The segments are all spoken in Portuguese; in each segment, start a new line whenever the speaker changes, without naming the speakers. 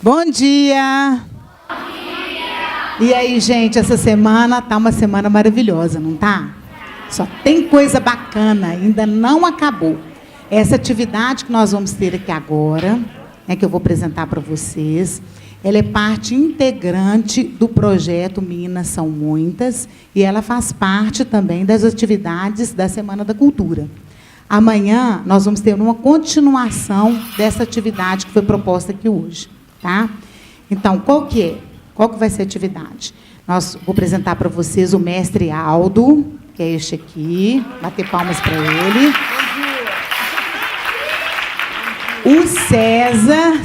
Bom dia! E aí, gente, essa semana tá uma semana maravilhosa, não tá? Só tem coisa bacana, ainda não acabou. Essa atividade que nós vamos ter aqui agora, que eu vou apresentar para vocês, ela é parte integrante do projeto Minas São Muitas e ela faz parte também das atividades da Semana da Cultura. Amanhã nós vamos ter uma continuação dessa atividade que foi proposta aqui hoje, tá? Então, qual que é? Qual que vai ser a atividade? Vou apresentar para vocês o mestre Aldo, que é este aqui, bater palmas para ele. O César.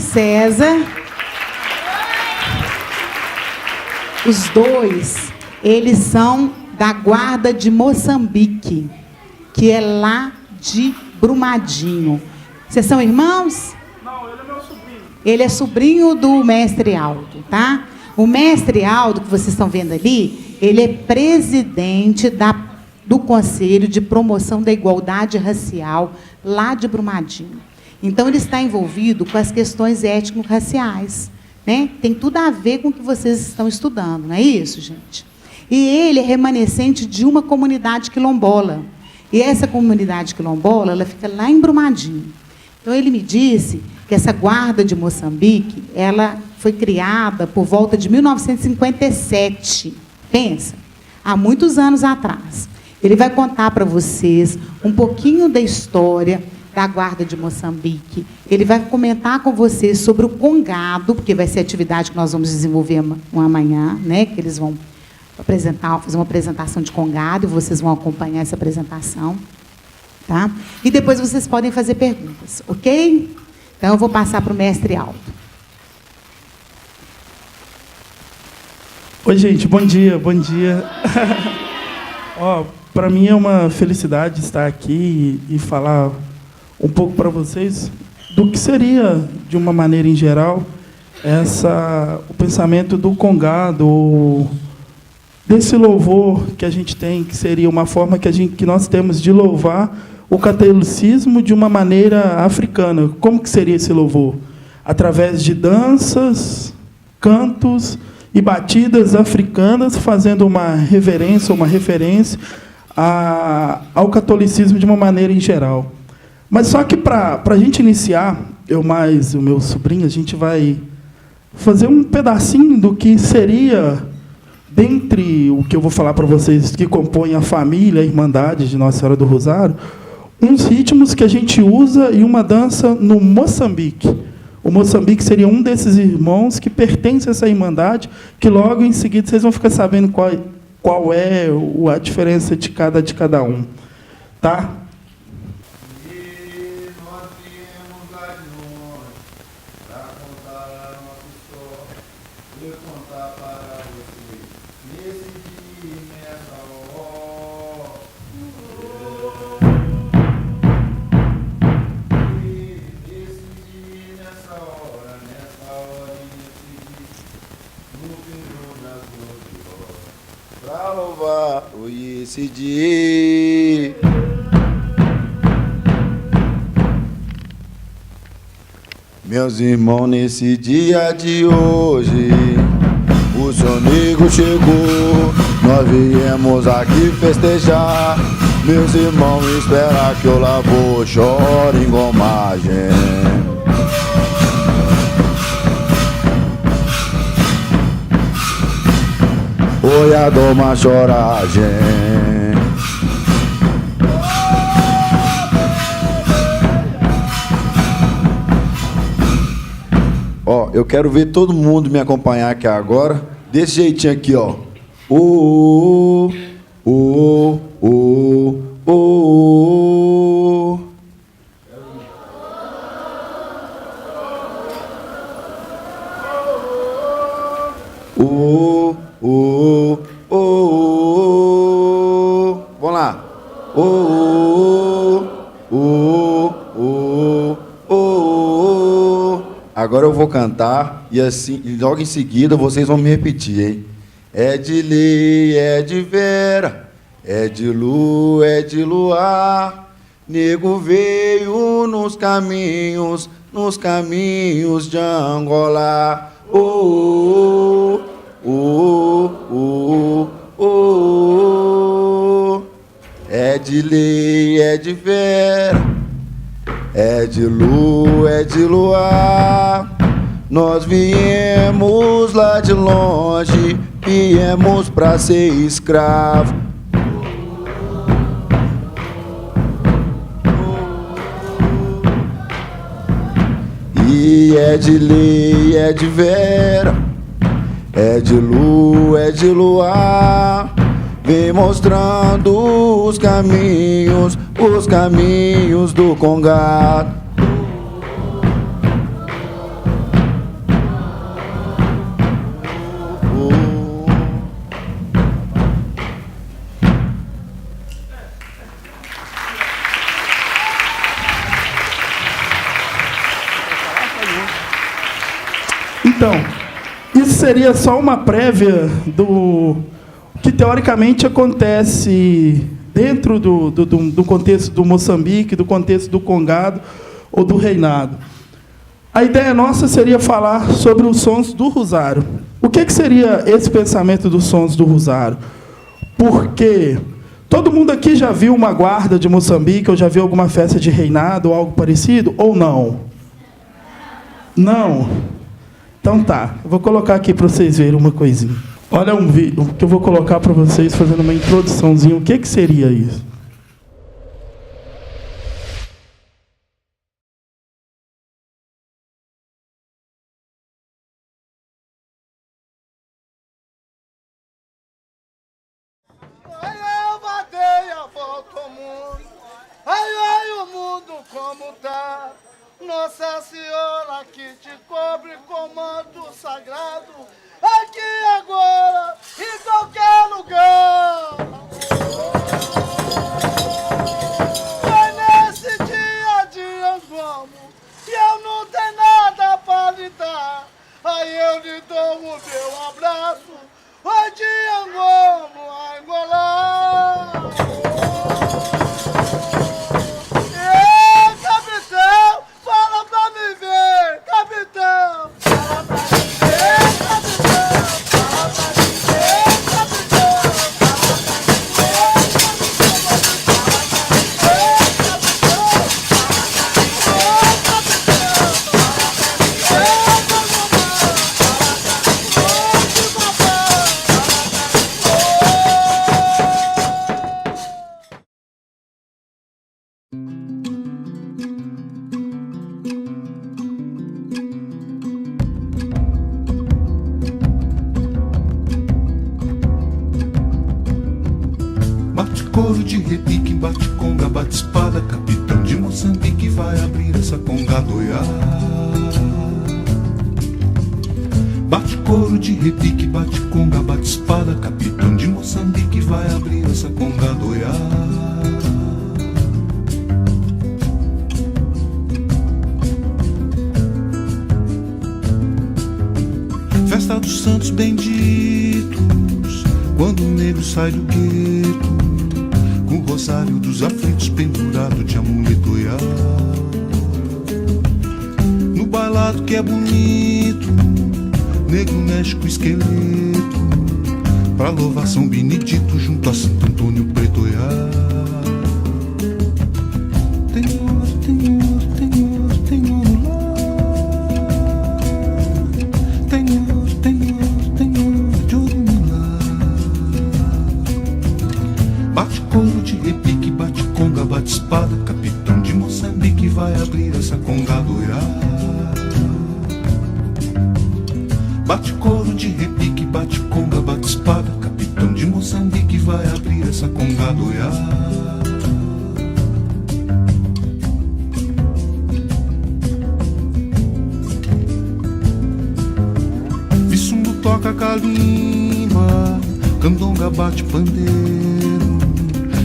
Os dois, eles são da Guarda de Moçambique, que é lá de Brumadinho. Vocês são irmãos?
Não, ele é meu sobrinho.
Ele é sobrinho do mestre Aldo, tá? O mestre Aldo, que vocês estão vendo ali, ele é presidente do Conselho de Promoção da Igualdade Racial lá de Brumadinho. Então, ele está envolvido com as questões étnico-raciais. Né? Tem tudo a ver com o que vocês estão estudando, não é isso, gente? E ele é remanescente de uma comunidade quilombola. E essa comunidade quilombola, ela fica lá em Brumadinho. Então, ele me disse que essa Guarda de Moçambique, ela foi criada por volta de 1957. Pensa, há muitos anos atrás. Ele vai contar para vocês um pouquinho da história da Guarda de Moçambique. Ele vai comentar com vocês sobre o congado, porque vai ser a atividade que nós vamos desenvolver amanhã, né? Que eles vão fazer uma apresentação de congado, e vocês vão acompanhar essa apresentação. Tá? E depois vocês podem fazer perguntas, ok? Então, eu vou passar para o mestre Aldo.
Oi, gente, bom dia. Para mim é uma felicidade estar aqui e falar um pouco para vocês do que seria, de uma maneira em geral, o pensamento do congado, desse louvor que a gente tem, que seria uma forma que nós temos de louvar o catolicismo de uma maneira africana. Como que seria esse louvor? Através de danças, cantos e batidas africanas, fazendo uma referência ao catolicismo de uma maneira em geral. Mas só que para a gente iniciar, eu mais o meu sobrinho, a gente vai fazer um pedacinho do que seria, dentre o que eu vou falar para vocês, que compõem a família, a Irmandade de Nossa Senhora do Rosário, uns ritmos que a gente usa e uma dança no Moçambique. O Moçambique seria um desses irmãos que pertence a essa Irmandade, que logo em seguida vocês vão ficar sabendo qual é a diferença de cada um. Tá?
Esse dia. Meus irmãos, nesse dia de hoje, o seu amigo chegou, nós viemos aqui festejar. Meus irmãos, espera que eu lavo, choro em gomagem. Oi, a doma choragem. Ó, eu quero ver todo mundo me acompanhar aqui agora, desse jeitinho aqui, ó. Oh, oh, oh, oh, oh. Oh, oh, oh, oh. Vamos lá. Oh, oh, oh, oh, oh. Agora eu vou cantar e assim, logo em seguida vocês vão me repetir, hein? É de lei, é de vera, é de lua, é de luar. Nego veio nos caminhos nos caminhos de Angola. Oh, oh, oh, oh, oh. É de lei, é de fera, é de lua, é de luar. Nós viemos lá de longe, viemos pra ser escravo. E é de lei, é de vera, é de lua, é de luar. Vem mostrando os caminhos do Congado.
Então, isso seria só uma prévia do que teoricamente acontece dentro do contexto do Moçambique, do contexto do Congado ou do Reinado. A ideia nossa seria falar sobre os sons do Rosário. O que seria esse pensamento dos sons do Rosário? Porque todo mundo aqui já viu uma guarda de Moçambique, ou já viu alguma festa de reinado, ou algo parecido, ou não? Não? Então tá, eu vou colocar aqui para vocês verem uma coisinha. Olha um vídeo que eu vou colocar para vocês fazendo uma introduçãozinha. O que seria isso?
Ai, eu batei a volta ao mundo. Ai, ai, o mundo como tá. Nossa Senhora que te cobre com manto sagrado, aqui agora, em qualquer lugar. Foi nesse dia de Angomo que eu não tenho nada pra lhe dar. Aí eu lhe dou o meu abraço. Oi de Angomo, Angola.
Bate couro de repique, bate conga, bate espada. Capitão de Moçambique vai abrir essa conga doiá. Bate couro de repique, bate conga, bate espada. Capitão de Moçambique vai abrir essa conga doiá. Festa dos santos benditos, quando o negro sai do gueto, com o rosário dos aflitos pendurado de amuleto-iá. No bailado que é bonito, negro mexe com o esqueleto, pra louvar São Benedito junto a Santo Antônio Preto-iá. Tem ouro, tem ouro, tem ouro, tem ouro lá. Tem ouro, tem ouro, tem ouro de Orumilá. Bate couro de repique, bate conga, bate espada. Capitão de Moçambique vai abrir essa conga doirá. Bate couro de repique, bate conga, bate espada. Capitão de Moçambique vai abrir essa conga doirá. Vissungo toca calimba, candonga bate pandeiro,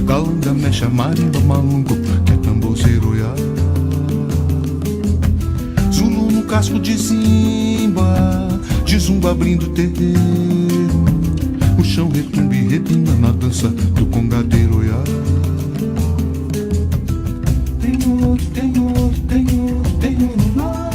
galanga mexe a marimba, malungo que é tambozeiro-iá. Zulu no casco de zimba, de zumba abrindo terreiro, o chão retumba e repina na dança do congadeiro-iá. Tem ouro, tem ouro, tem ouro, tem ouro lá.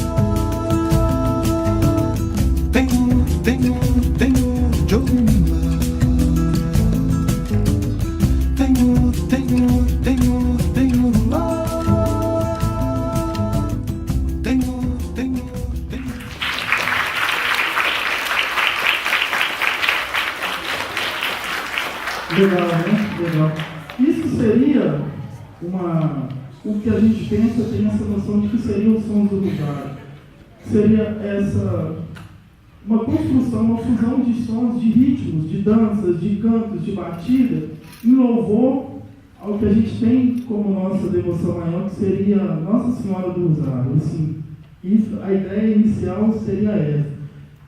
Legal, né? Legal. Isso seria o que a gente pensa, tem essa noção de que seriam os sons do rosário. Seria uma construção, uma fusão de sons, de ritmos, de danças, de cantos, de batida, em louvor ao que a gente tem como nossa devoção maior, que seria Nossa Senhora do Rosário. Assim, a ideia inicial seria essa.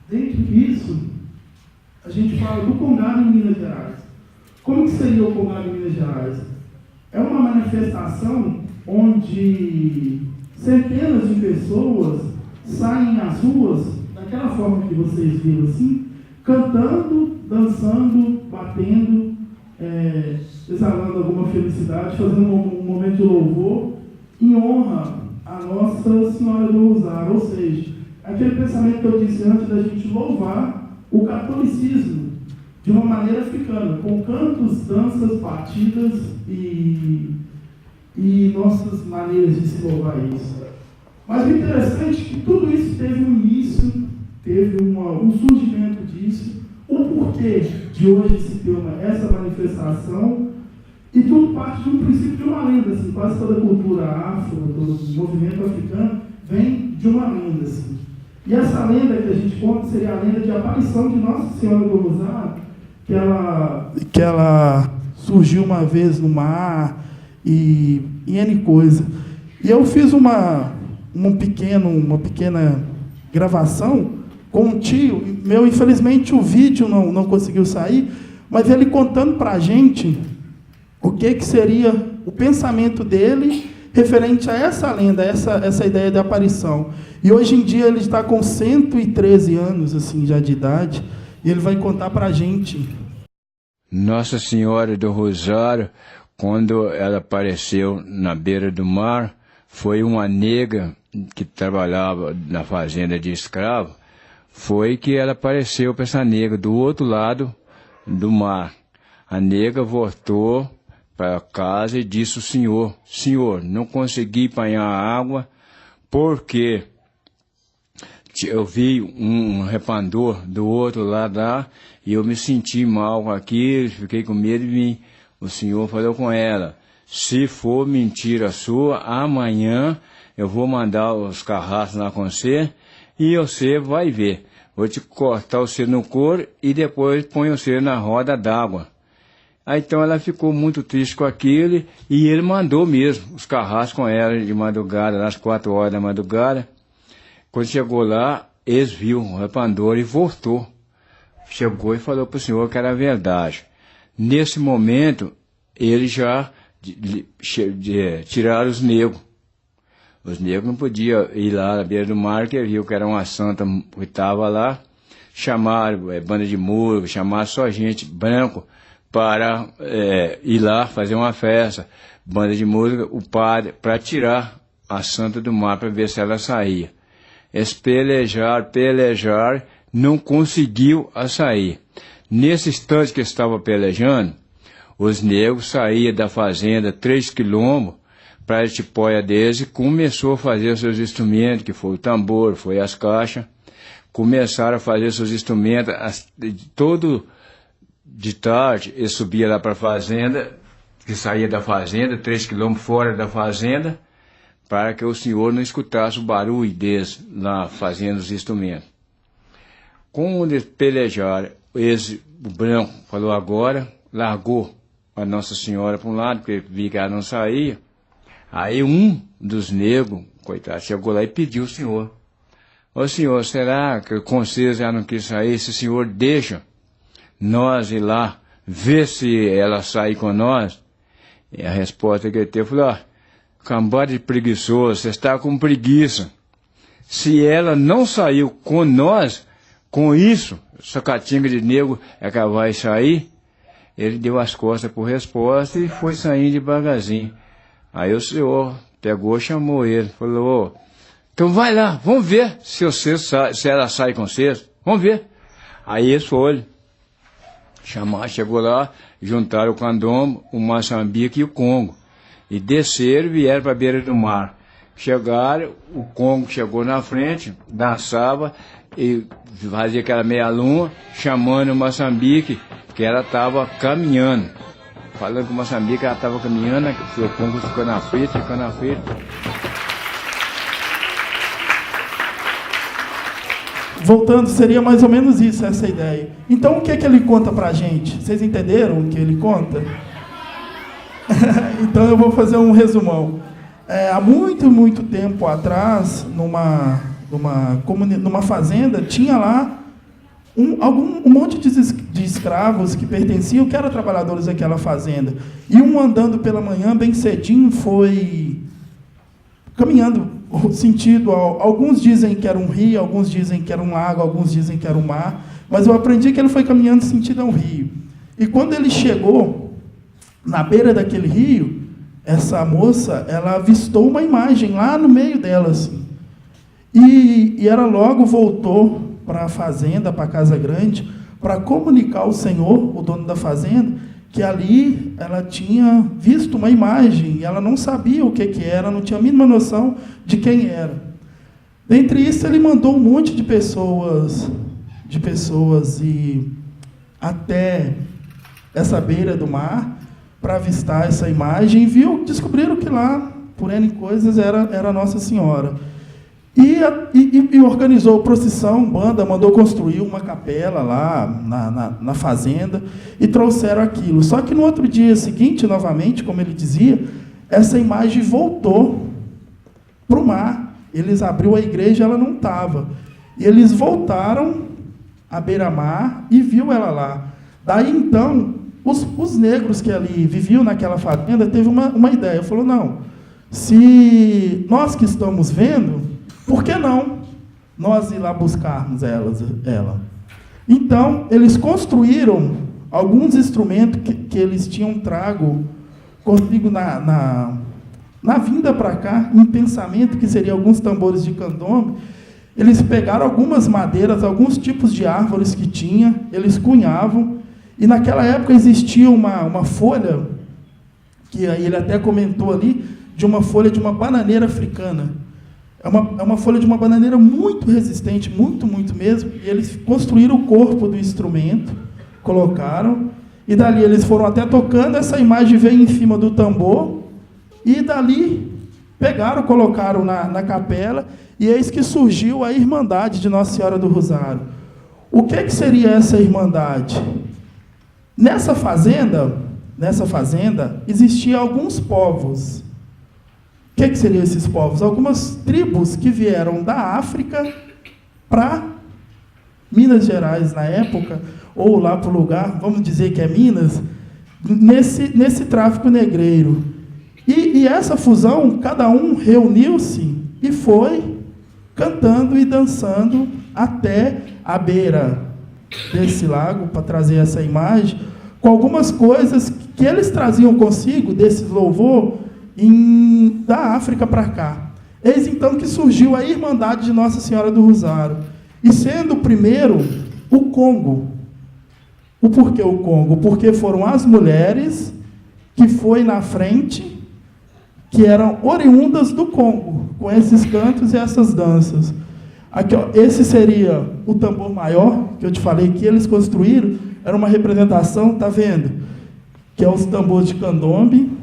Dentro disso, a gente fala do Congado em Minas Gerais. Como que seria o Congado em Minas Gerais? É uma manifestação onde centenas de pessoas saem às ruas, daquela forma que vocês viram assim, cantando, dançando, batendo, exalando alguma felicidade, fazendo um momento de louvor em honra à Nossa Senhora do Rosário. Ou seja, aquele pensamento que eu disse antes da gente louvar o catolicismo de uma maneira africana, com cantos, danças, batidas e nossas maneiras de se louvar isso. Mas o interessante é que tudo isso teve um início, teve um surgimento disso, o porquê de hoje se ter essa manifestação, e tudo parte de um princípio de uma lenda, assim, quase toda a cultura afro, todo o movimento africano, vem de uma lenda. Assim. E essa lenda que a gente conta seria a lenda de aparição de Nossa Senhora do Rosário, que ela surgiu uma vez no mar, e N coisa. E eu fiz uma pequena gravação com um tio meu. Infelizmente o vídeo não conseguiu sair, mas ele contando para a gente o que seria o pensamento dele referente a essa lenda, essa ideia de aparição. E hoje em dia ele está com 113 anos assim, já de idade, e ele vai contar para a gente.
Nossa Senhora do Rosário, quando ela apareceu na beira do mar, foi uma nega que trabalhava na fazenda de escravo, foi que ela apareceu para essa nega do outro lado do mar. A nega voltou para casa e disse ao Senhor, não consegui apanhar água porque eu vi um repandor do outro lado lá e eu me senti mal com aquilo, fiquei com medo de mim. O Senhor falou com ela, se for mentira sua, amanhã eu vou mandar os carraços lá com você e você vai ver. Vou te cortar você no couro e depois põe você na roda d'água. Aí então ela ficou muito triste com aquilo e ele mandou mesmo os carraços com ela de madrugada, às 4 horas da madrugada. Quando chegou lá, eles viram o repandor e voltou. Chegou e falou para o Senhor que era verdade. Nesse momento, eles já tiraram os negros. Os negros não podiam ir lá na beira do mar, porque viu que era uma santa que estava lá. Chamaram banda de música, chamaram só gente branco para ir lá fazer uma festa. Banda de música, o padre, para tirar a santa do mar, para ver se ela saía. Eles pelejaram, não conseguiu a sair. Nesse instante que estava pelejando, os negros saíam da fazenda 3 quilômetros para a tipóia deles e começou a fazer seus instrumentos, que foi o tambor, foi as caixas. Começaram a fazer seus instrumentos, todo de tarde eles subiam lá para a fazenda, que saía da fazenda, 3 quilômetros fora da fazenda, para que o Senhor não escutasse o barulho deles lá fazendo os instrumentos. Quando eles pelejaram, o branco falou agora, largou a Nossa Senhora para um lado, porque via que ela não saía. Aí um dos negros, coitado, chegou lá e pediu ao Senhor. Ô Senhor, será que com vocês já não quis sair? Se o Senhor deixa nós ir lá, ver se ela sai com nós? E a resposta que ele teve, falou, cambada de preguiçoso, você está com preguiça. Se ela não saiu com nós, com isso, essa catinga de negro é que ela vai sair. Ele deu as costas por resposta e foi saindo devagarzinho. Aí o Senhor pegou, chamou ele, falou, então vai lá, vamos ver se ela sai com vocês, vamos ver. Aí eles foram, chegou lá, juntaram o candombo, o Moçambique e o Congo, e desceram e vieram para a beira do mar. Chegaram, o Congo chegou na frente, dançava, e fazia aquela meia-lua, chamando Moçambique, que ela estava caminhando. Falando com Moçambique, ela estava caminhando, o Congo ficou na frente.
Voltando, seria mais ou menos isso, essa ideia. Então, o que ele conta para a gente? Vocês entenderam o que ele conta? Então, eu vou fazer um resumão. Há muito tempo atrás, numa fazenda, tinha lá um monte de escravos que pertenciam, que eram trabalhadores daquela fazenda. E um andando pela manhã, bem cedinho, foi caminhando sentido. Alguns dizem que era um rio, alguns dizem que era um lago, alguns dizem que era um mar. Mas eu aprendi que ele foi caminhando sentido a um rio. E quando ele chegou na beira daquele rio, essa moça, ela avistou uma imagem lá no meio dela, assim. E ela logo voltou para a fazenda, para a casa grande, para comunicar ao senhor, o dono da fazenda, que ali ela tinha visto uma imagem, e ela não sabia o que era, não tinha a mínima noção de quem era. Dentre isso, ele mandou um monte de pessoas ir até essa beira do mar para avistar essa imagem, e descobriram que lá, por N coisas, era Nossa Senhora. E organizou procissão, banda, mandou construir uma capela lá na fazenda e trouxeram aquilo. Só que no outro dia seguinte, novamente, como ele dizia, essa imagem voltou para o mar. Eles abriu a igreja, ela não estava. E eles voltaram à beira-mar e viu ela lá. Daí, então, os negros que ali viviam naquela fazenda teve uma ideia. Falou, não, se nós que estamos vendo, por que não nós ir lá buscarmos ela? Então, eles construíram alguns instrumentos que eles tinham trago consigo na vinda para cá, em pensamento, que seriam alguns tambores de candombe. Eles pegaram algumas madeiras, alguns tipos de árvores que tinha, eles cunhavam, e naquela época existia uma folha, que aí ele até comentou ali, de uma folha de uma bananeira africana. É uma folha de uma bananeira muito resistente, muito mesmo, e eles construíram o corpo do instrumento, colocaram, e dali eles foram até tocando, essa imagem veio em cima do tambor, e dali pegaram, colocaram na capela, e eis que surgiu a Irmandade de Nossa Senhora do Rosário. O que seria essa Irmandade? Nessa fazenda, existiam alguns povos. O que seriam esses povos? Algumas tribos que vieram da África para Minas Gerais, na época, ou lá para o lugar, vamos dizer que é Minas, nesse tráfico negreiro. E essa fusão, cada um reuniu-se e foi cantando e dançando até a beira desse lago, para trazer essa imagem, com algumas coisas que eles traziam consigo, desse louvor, da África para cá. Eis então que surgiu a Irmandade de Nossa Senhora do Rosário. E sendo o primeiro, o Congo. O porquê o Congo? Porque foram as mulheres que foi na frente, que eram oriundas do Congo, com esses cantos e essas danças. Aqui, ó, esse seria o tambor maior, que eu te falei que eles construíram, era uma representação, tá vendo? Que é os tambores de candombe.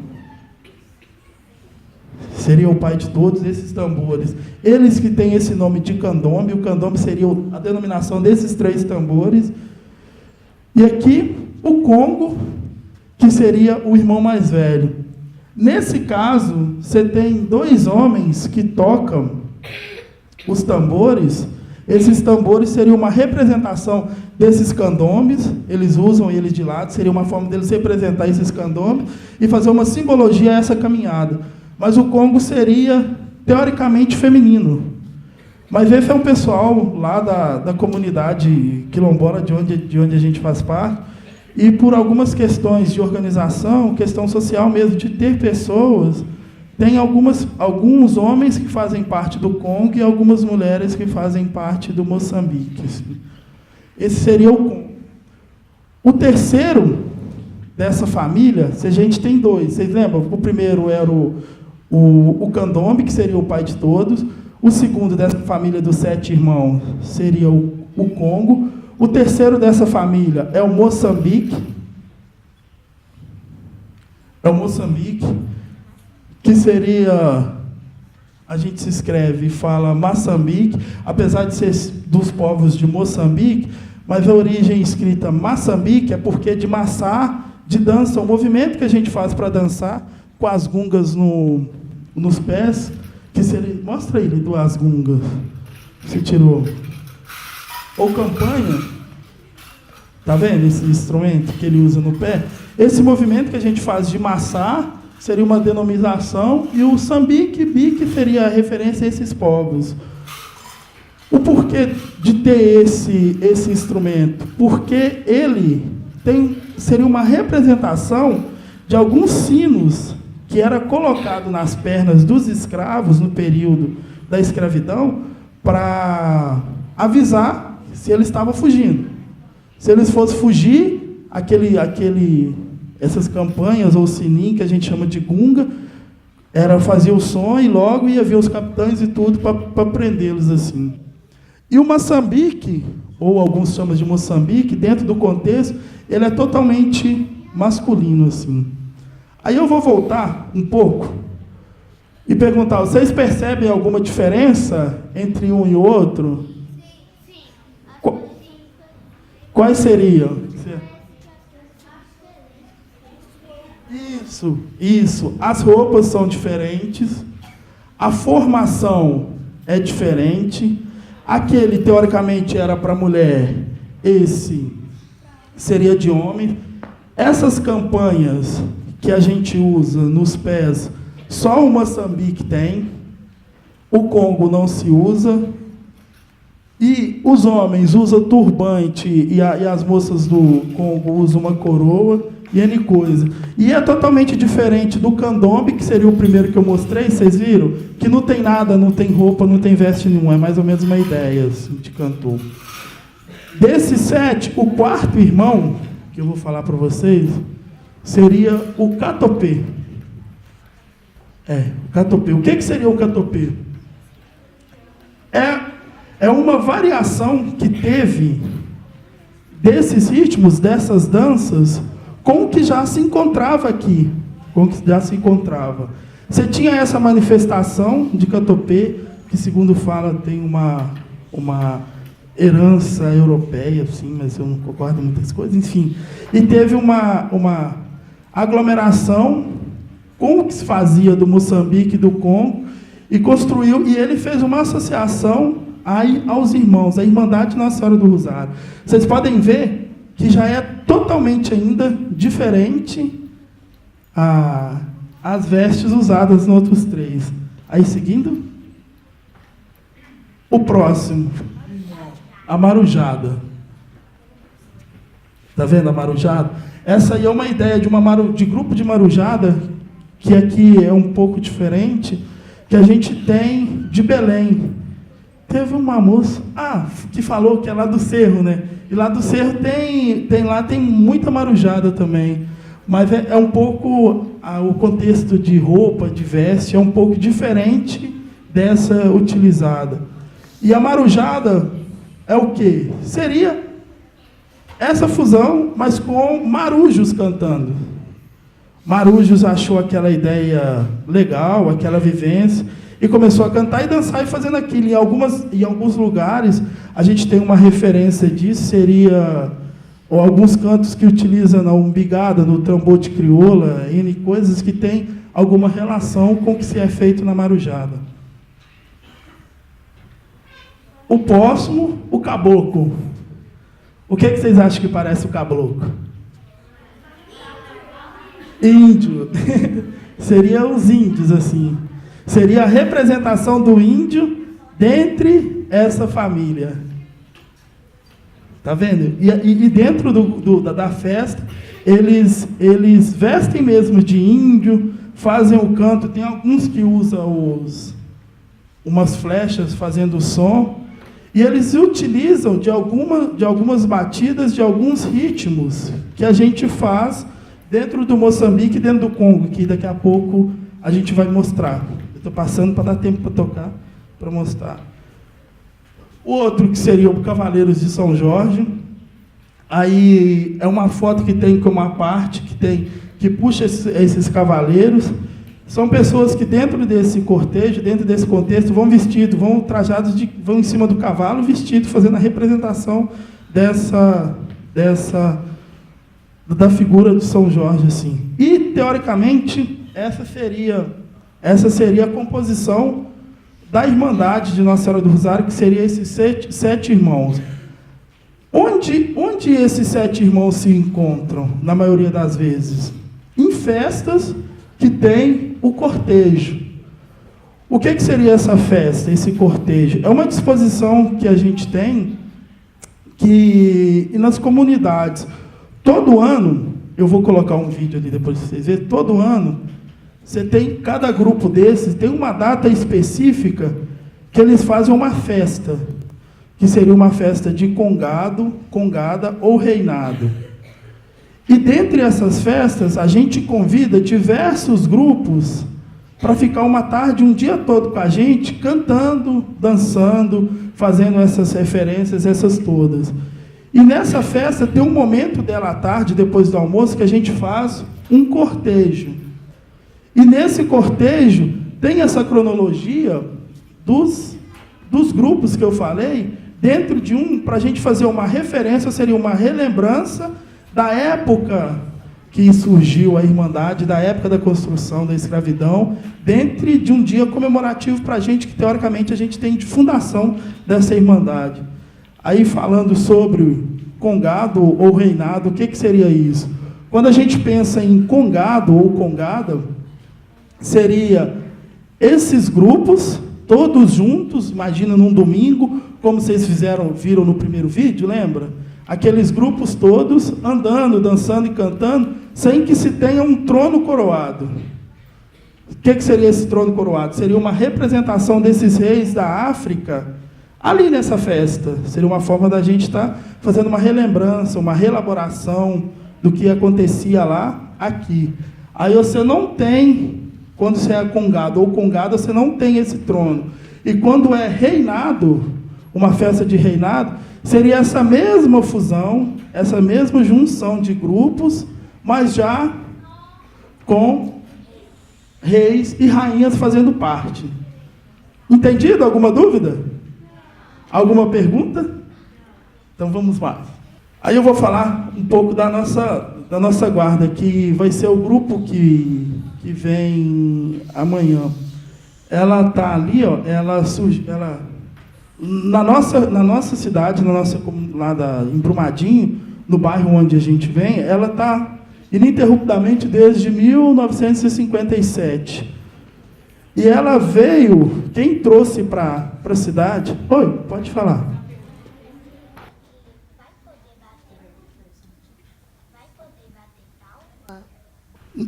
Seria o pai de todos esses tambores. Eles que têm esse nome de candombe, o candombe seria a denominação desses 3 tambores. E aqui, o Congo, que seria o irmão mais velho. Nesse caso, você tem 2 homens que tocam os tambores. Esses tambores seriam uma representação desses candombes, eles usam eles de lado, seria uma forma deles representar esses candombes e fazer uma simbologia a essa caminhada. Mas o Congo seria, teoricamente, feminino. Mas esse é um pessoal lá da comunidade quilombola, de onde a gente faz parte, e por algumas questões de organização, questão social mesmo, de ter pessoas, tem alguns homens que fazem parte do Congo e algumas mulheres que fazem parte do Moçambique. Esse seria o Congo. O terceiro dessa família, se a gente tem 2, vocês lembram? O primeiro era o candombe, que seria o pai de todos. O segundo dessa família dos 7 irmãos seria o Congo. O terceiro dessa família é o Moçambique. É o Moçambique, que seria... A gente se escreve e fala Moçambique, apesar de ser dos povos de Moçambique, mas a origem escrita Moçambique é porque de maçá, de dança, o movimento que a gente faz para dançar, com as gungas nos pés, que seria... Mostra ele do as gungas. Você tirou. Ou campanha. Tá vendo esse instrumento que ele usa no pé? Esse movimento que a gente faz de maçá seria uma denominação, e o sambique, bique, seria a referência a esses povos. O porquê de ter esse instrumento? Porque ele seria uma representação de alguns sinos que era colocado nas pernas dos escravos no período da escravidão para avisar se ele estava fugindo. Se eles fossem fugir, essas campanhas ou sininho que a gente chama de gunga, fazia o som e logo ia ver os capitães e tudo para prendê-los assim. E o Moçambique, ou alguns chamam de Moçambique, dentro do contexto, ele é totalmente masculino assim. Aí eu vou voltar um pouco e perguntar: vocês percebem alguma diferença entre um e outro? Quais seriam? Isso. As roupas são diferentes, a formação é diferente. Aquele, teoricamente, era para mulher, esse seria de homem. Essas campanhas que a gente usa nos pés, só o Moçambique tem, o Congo não se usa, e os homens usam turbante, e as moças do Congo usam uma coroa, e N coisa. E é totalmente diferente do candombe, que seria o primeiro que eu mostrei, vocês viram? Que não tem nada, não tem roupa, não tem veste nenhuma, é mais ou menos uma ideia assim, de cantor. Desses 7, o quarto irmão, que eu vou falar para vocês, seria o catopê. O catopê. O que seria o catopê? É uma variação que teve desses ritmos, dessas danças, com o que já se encontrava aqui. Você tinha essa manifestação de catopê, que, segundo fala, tem uma herança europeia, assim, mas eu não concordo com muitas coisas, enfim. E teve uma aglomeração com o que se fazia do Moçambique e do Congo, e construiu, e ele fez uma associação aos irmãos, a Irmandade Nossa Senhora do Rosário. Vocês podem ver que já é totalmente ainda diferente as vestes usadas nos outros 3. Aí, seguindo, o próximo, a marujada. Está vendo a marujada? Essa aí é uma ideia de grupo de marujada, que aqui é um pouco diferente, que a gente tem de Belém. Teve uma moça que falou que é lá do Cerro, né? E lá do Cerro tem muita marujada também. Mas é um pouco, o contexto de roupa, de veste, é um pouco diferente dessa utilizada. E a marujada é o quê? Seria essa fusão, mas com marujos cantando. Marujos achou aquela ideia legal, aquela vivência, e começou a cantar e dançar e fazendo aquilo. Em alguns lugares, a gente tem uma referência disso, seria alguns cantos que utilizam na umbigada, no tambor de crioula, N coisas que tem alguma relação com o que se é feito na marujada. O próximo, o caboclo. O que vocês acham que parece o caboclo? Índio. Seria os índios, assim. Seria a representação do índio dentre essa família. Tá vendo? E dentro da festa, eles vestem mesmo de índio, fazem o canto. Tem alguns que usam umas flechas fazendo som. E eles utilizam de algumas batidas, de alguns ritmos que a gente faz dentro do Moçambique e dentro do Congo, que daqui a pouco a gente vai mostrar. Eu estou passando para dar tempo para tocar, para mostrar. O outro que seria o Cavaleiros de São Jorge. Aí é uma foto que tem como uma parte que puxa esses cavaleiros. São pessoas que dentro desse cortejo, dentro desse contexto, vão vestidos, vão trajados, vão em cima do cavalo vestido, fazendo a representação da figura de São Jorge, assim. E teoricamente essa seria a composição da Irmandade de Nossa Senhora do Rosário, que seria esses sete irmãos. Onde esses 7 irmãos se encontram, na maioria das vezes? Em festas que tem o cortejo. O que seria essa festa, esse cortejo? É uma disposição que a gente tem nas comunidades. Todo ano, eu vou colocar um vídeo ali depois de vocês verem, todo ano, cada grupo desses tem uma data específica que eles fazem uma festa, que seria uma festa de congado, congada ou reinado. E dentre essas festas, a gente convida diversos grupos para ficar uma tarde, um dia todo com a gente, cantando, dançando, fazendo essas referências, essas todas. E nessa festa tem um momento dela à tarde, depois do almoço, que a gente faz um cortejo. E nesse cortejo tem essa cronologia dos grupos que eu falei, dentro de para a gente fazer uma referência, seria uma relembrança da época que surgiu a Irmandade, da época da construção da escravidão, dentro de um dia comemorativo para a gente, que teoricamente a gente tem de fundação dessa Irmandade. Aí falando sobre congado ou reinado, o que seria isso? Quando a gente pensa em congado ou congada, seria esses grupos, todos juntos, imagina num domingo, como vocês viram no primeiro vídeo, lembra? Aqueles grupos todos andando, dançando e cantando, sem que se tenha um trono coroado. O que seria esse trono coroado? Seria uma representação desses reis da África ali nessa festa. Seria uma forma da gente estar fazendo uma relembrança, uma reelaboração do que acontecia lá, aqui. Aí você não tem, quando você é congado ou congada, você não tem esse trono. E quando é reinado, uma festa de reinado, seria essa mesma fusão, essa mesma junção de grupos, mas já com reis e rainhas fazendo parte. Entendido? Alguma dúvida? Alguma pergunta? Então vamos lá. Aí eu vou falar um pouco da nossa guarda, que vai ser o grupo que vem amanhã. Ela está ali, ó, na nossa cidade, em Brumadinho, no bairro onde a gente vem, ela está ininterruptamente desde 1957. E ela veio, quem trouxe para a cidade... Oi, pode falar.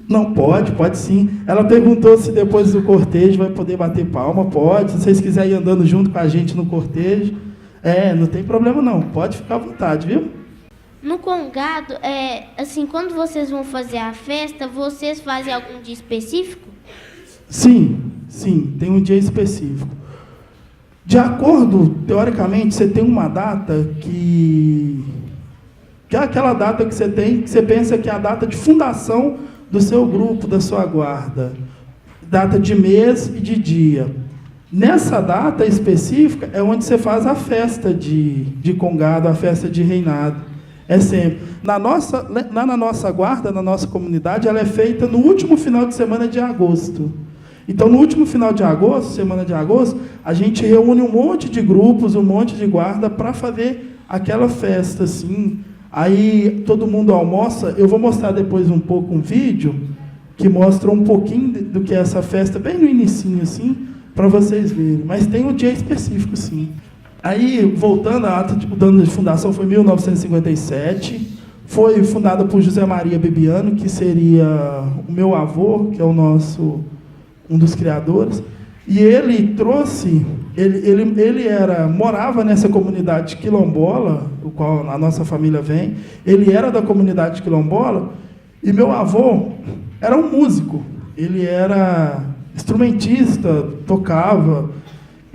Não pode sim. Ela perguntou se depois do cortejo vai poder bater palma. Pode, se vocês quiserem ir andando junto com a gente no cortejo. Não tem problema não, pode ficar à vontade, viu?
No congado, assim, quando vocês vão fazer a festa, vocês fazem algum dia específico?
Sim, tem um dia específico. De acordo, teoricamente, você tem uma data que é aquela data que você tem, que você pensa que é a data de fundação do seu grupo, da sua guarda. Data de mês e de dia. Nessa data específica é onde você faz a festa de congado, a festa de reinado. É sempre. Lá na nossa guarda, na nossa comunidade, ela é feita no último final de semana de agosto. Então, no último final de agosto, semana de agosto, a gente reúne um monte de grupos, um monte de guarda para fazer aquela festa, assim. Aí todo mundo almoça. Eu vou mostrar depois um pouco um vídeo que mostra um pouquinho do que é essa festa, bem no inicinho, assim, para vocês verem. Mas tem um dia específico, sim. Aí, voltando, a ata de fundação foi em 1957. Foi fundada por José Maria Bebiano, que seria o meu avô, que é um dos criadores. E ele trouxe... morava nessa comunidade quilombola, do qual a nossa família vem. Ele era da comunidade quilombola, e meu avô era um músico. Ele era instrumentista, tocava.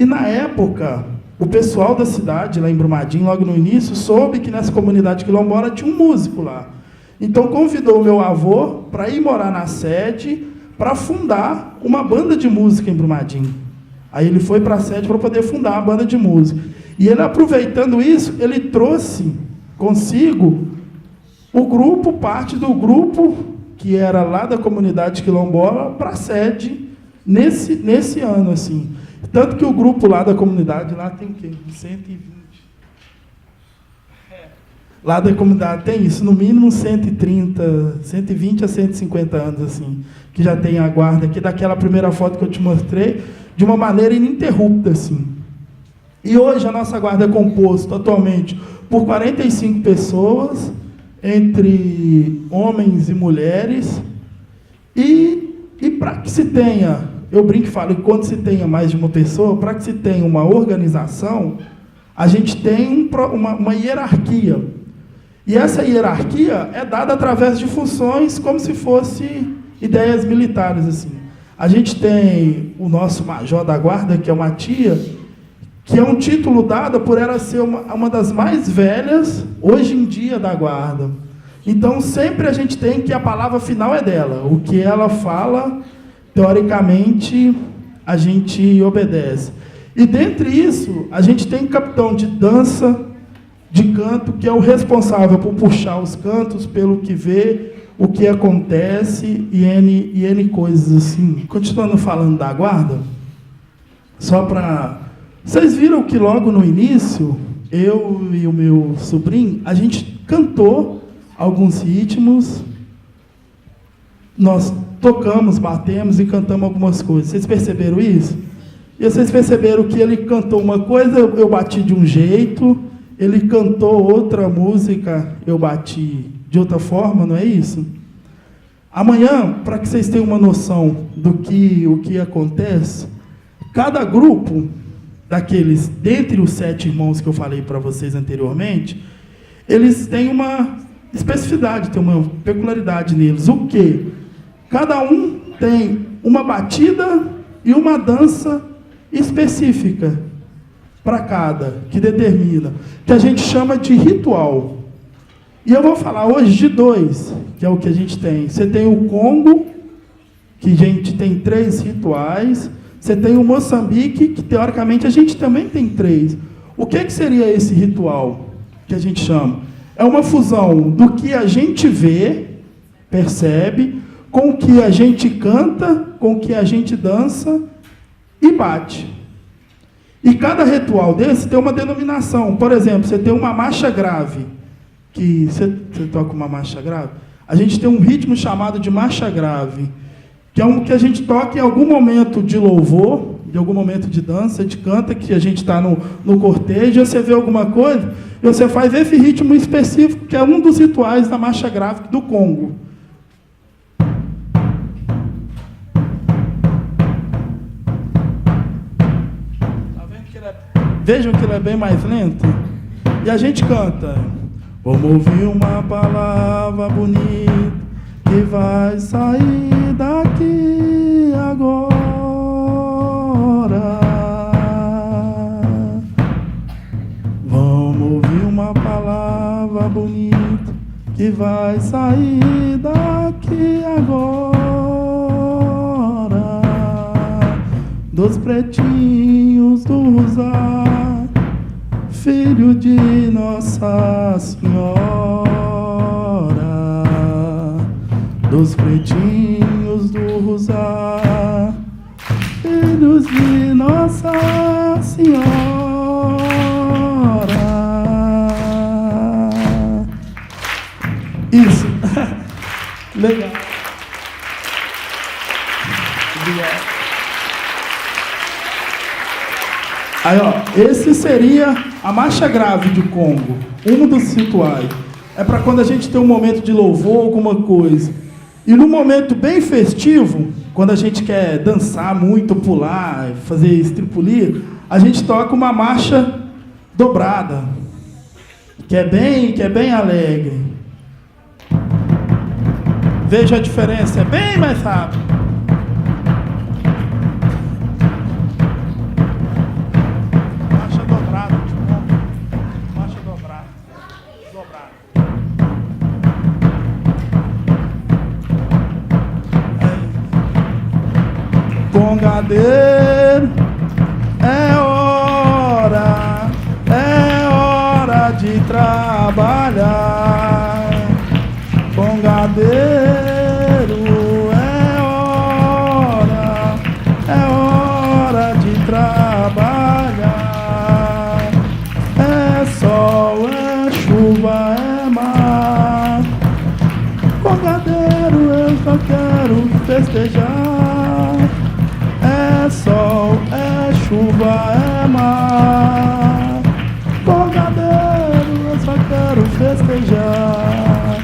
E, na época, o pessoal da cidade, lá em Brumadinho, logo no início, soube que nessa comunidade quilombola tinha um músico lá. Então, convidou o meu avô para ir morar na sede, para fundar uma banda de música em Brumadinho. Aí ele foi para a sede para poder fundar uma banda de música. E ele, aproveitando isso, ele trouxe consigo o grupo, parte do grupo, que era lá da comunidade quilombola, para a sede nesse ano, assim. Tanto que o grupo lá da comunidade, lá tem o quê? 120. Lá da comunidade tem isso, no mínimo 120 a 150 anos, assim, que já tem a guarda aqui, daquela primeira foto que eu te mostrei, de uma maneira ininterrupta, assim. E hoje a nossa guarda é composta atualmente por 45 pessoas, entre homens e mulheres, e para que se tenha, eu brinco e falo, quando se tenha mais de uma pessoa, para que se tenha uma organização, a gente tem uma hierarquia. E essa hierarquia é dada através de funções como se fosse ideias militares, assim. A gente tem o nosso major da guarda, que é uma tia, que é um título dado por ela ser uma das mais velhas, hoje em dia, da guarda. Então, sempre a gente tem que a palavra final é dela. O que ela fala, teoricamente, a gente obedece. E, dentre isso, a gente tem capitão de dança, de canto, que é o responsável por puxar os cantos, pelo que vê, o que acontece e N coisas assim. Continuando falando da guarda, só para... Vocês viram que logo no início, eu e o meu sobrinho, a gente cantou alguns ritmos, nós tocamos, batemos e cantamos algumas coisas. Vocês perceberam isso? E vocês perceberam que ele cantou uma coisa, eu bati de um jeito, ele cantou outra música, eu bati de outra forma, não é isso? Amanhã, para que vocês tenham uma noção do que o que acontece, cada grupo daqueles, dentre os 7 irmãos que eu falei para vocês anteriormente, eles têm uma especificidade, tem uma peculiaridade neles. O quê? Cada um tem uma batida e uma dança específica para cada, que determina, que a gente chama de ritual. E eu vou falar hoje de 2, que é o que a gente tem. Você tem o Congo, que a gente tem 3 rituais. Você tem o Moçambique, que teoricamente a gente também tem 3. O que seria esse ritual que a gente chama? É uma fusão do que a gente vê, percebe, com o que a gente canta, com o que a gente dança e bate. E cada ritual desse tem uma denominação. Por exemplo, você tem uma marcha grave, que você toca uma marcha grave. A gente tem um ritmo chamado de marcha grave, que é um que a gente toca em algum momento de louvor, em algum momento de dança, de canta, que a gente está no cortejo, você vê alguma coisa, e você faz esse ritmo específico, que é um dos rituais da marcha grave do Congo. Vejam que ele é bem mais lento. E a gente canta. Vamos ouvir uma palavra bonita que vai sair daqui agora. Vamos ouvir uma palavra bonita que vai sair daqui agora. Dos pretinhos do Rosário, filho de Nossa Senhora, dos pretinhos do Rosário, filhos de Nossa Senhora. Isso. Legal. Obrigado. Aí, ó, esse seria a marcha grave de Congo, um dos rituais. É para quando a gente tem um momento de louvor, alguma coisa. E no momento bem festivo, quando a gente quer dançar muito, pular, fazer estripulia, a gente toca uma marcha dobrada, que é bem alegre. Veja a diferença, é bem mais rápido. Congadeiro, é hora de trabalhar. Congadeiro, é hora de trabalhar. É sol, é chuva, é mar. Congadeiro, eu só quero festejar. É sol, é chuva, é mar. Congadeiro, eu só quero festejar.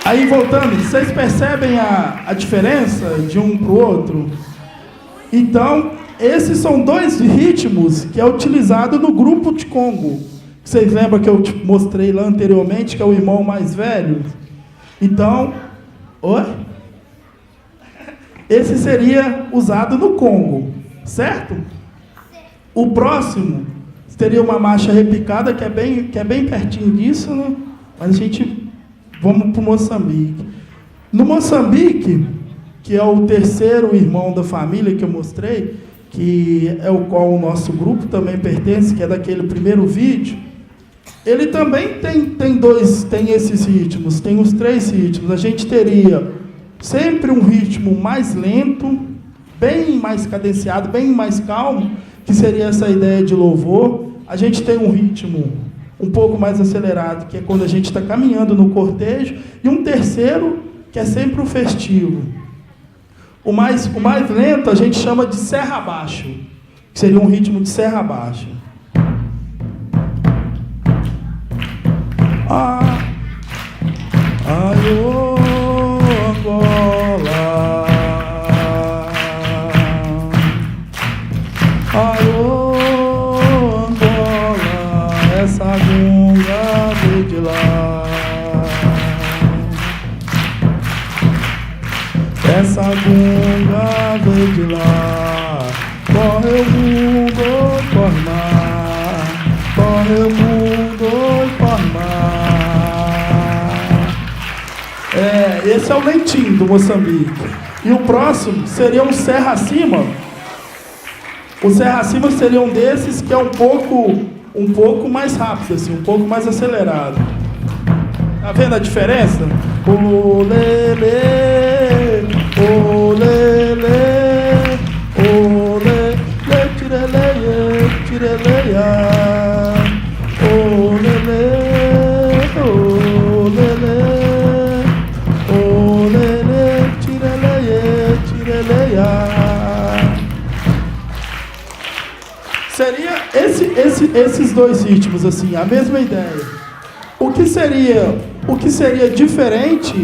Aí, voltando, vocês percebem a diferença de um para o outro? Então, esses são dois ritmos que é utilizado no grupo de Congo. Vocês lembram que eu te mostrei lá anteriormente, que é o irmão mais velho? Então, oi? Esse seria usado no Congo, certo? O próximo seria uma marcha repicada, que é bem pertinho disso, né? Mas a gente... Vamos para o Moçambique. No Moçambique, que é o terceiro irmão da família que eu mostrei, que é o qual o nosso grupo também pertence, que é daquele primeiro vídeo, ele também tem esses ritmos, tem os 3 ritmos. A gente teria sempre um ritmo mais lento, bem mais cadenciado, bem mais calmo, que seria essa ideia de louvor. A gente tem um ritmo um pouco mais acelerado, que é quando a gente está caminhando no cortejo, e um terceiro, que é sempre o festivo. O mais lento a gente chama de serra abaixo, que seria um ritmo de serra abaixo. Aiô, Angola, aiô, Angola, essa gunga veio de lá. Essa gunga veio de lá. Corre o mundo, corre mar. Corre o mundo, corre mar. Esse é o lentinho do Moçambique. E o próximo seria um serra acima. O serra acima seria um desses que é um pouco mais rápido, assim, um pouco mais acelerado. Tá vendo a diferença? Olele, olele, olele, tireleia, tireleia. Olele, olele, olele, tireleia, tireleia. Seria esses 2 ritmos, assim, a mesma ideia. O que seria diferente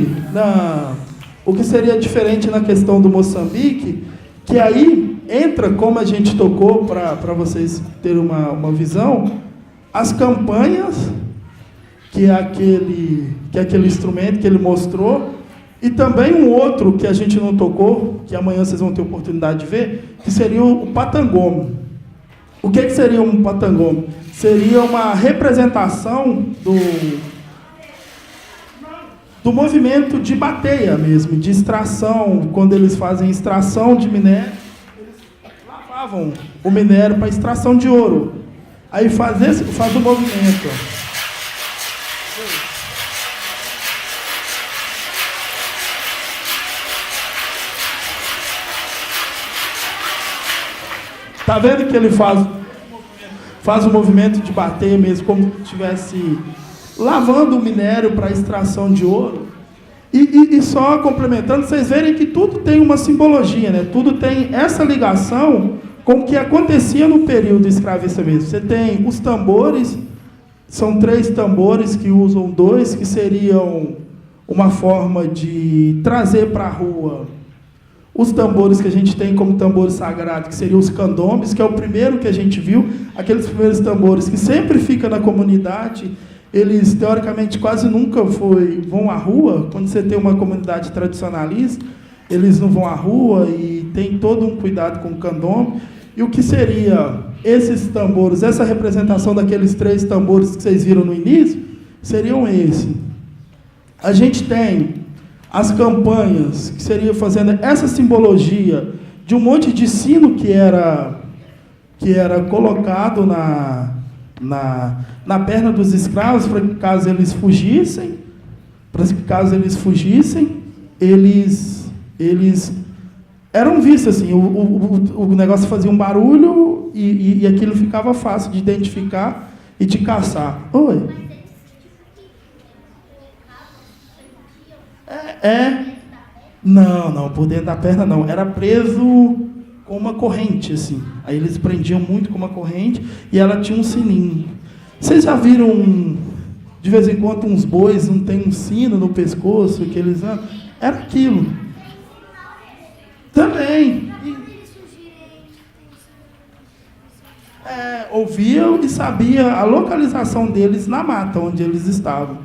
na questão do Moçambique, que aí entra, como a gente tocou, para vocês terem uma visão, as campanhas, que é aquele instrumento que ele mostrou, e também um outro que a gente não tocou, que amanhã vocês vão ter oportunidade de ver, que seria o patangome. O que seria um patangome? Seria uma representação do movimento de bateia mesmo, de extração. Quando eles fazem extração de minério, eles lavavam o minério para extração de ouro. Aí faz o movimento. Tá vendo que ele faz o movimento de bater mesmo, como se estivesse lavando o minério para extração de ouro. E só complementando, vocês verem que tudo tem uma simbologia, né? Tudo tem essa ligação com o que acontecia no período escravista mesmo. Você tem os tambores, são 3 tambores que usam 2, que seriam uma forma de trazer para a rua os tambores que a gente tem como tambores sagrados, que seriam os candombes, que é o primeiro que a gente viu, aqueles primeiros tambores que sempre ficam na comunidade. Eles, teoricamente, quase nunca vão à rua, quando você tem uma comunidade tradicionalista. eles não vão à rua e tem todo um cuidado com o candomblé. E o que seria esses tambores, essa representação daqueles 3 tambores que vocês viram no início, seriam esse. A gente tem as campanhas, que seria fazendo essa simbologia de um monte de sino que era colocado na perna dos escravos, para que caso eles fugissem, eles eram vistos assim, o negócio fazia um barulho e aquilo ficava fácil de identificar e de caçar. Oi. Não, por dentro da perna não. Era preso com uma corrente, assim. Aí eles prendiam muito com uma corrente e ela tinha um sininho. Vocês já viram, de vez em quando, uns bois, não tem um sino no pescoço que eles andam? Era aquilo. Também. Ouviam e sabia a localização deles na mata onde eles estavam.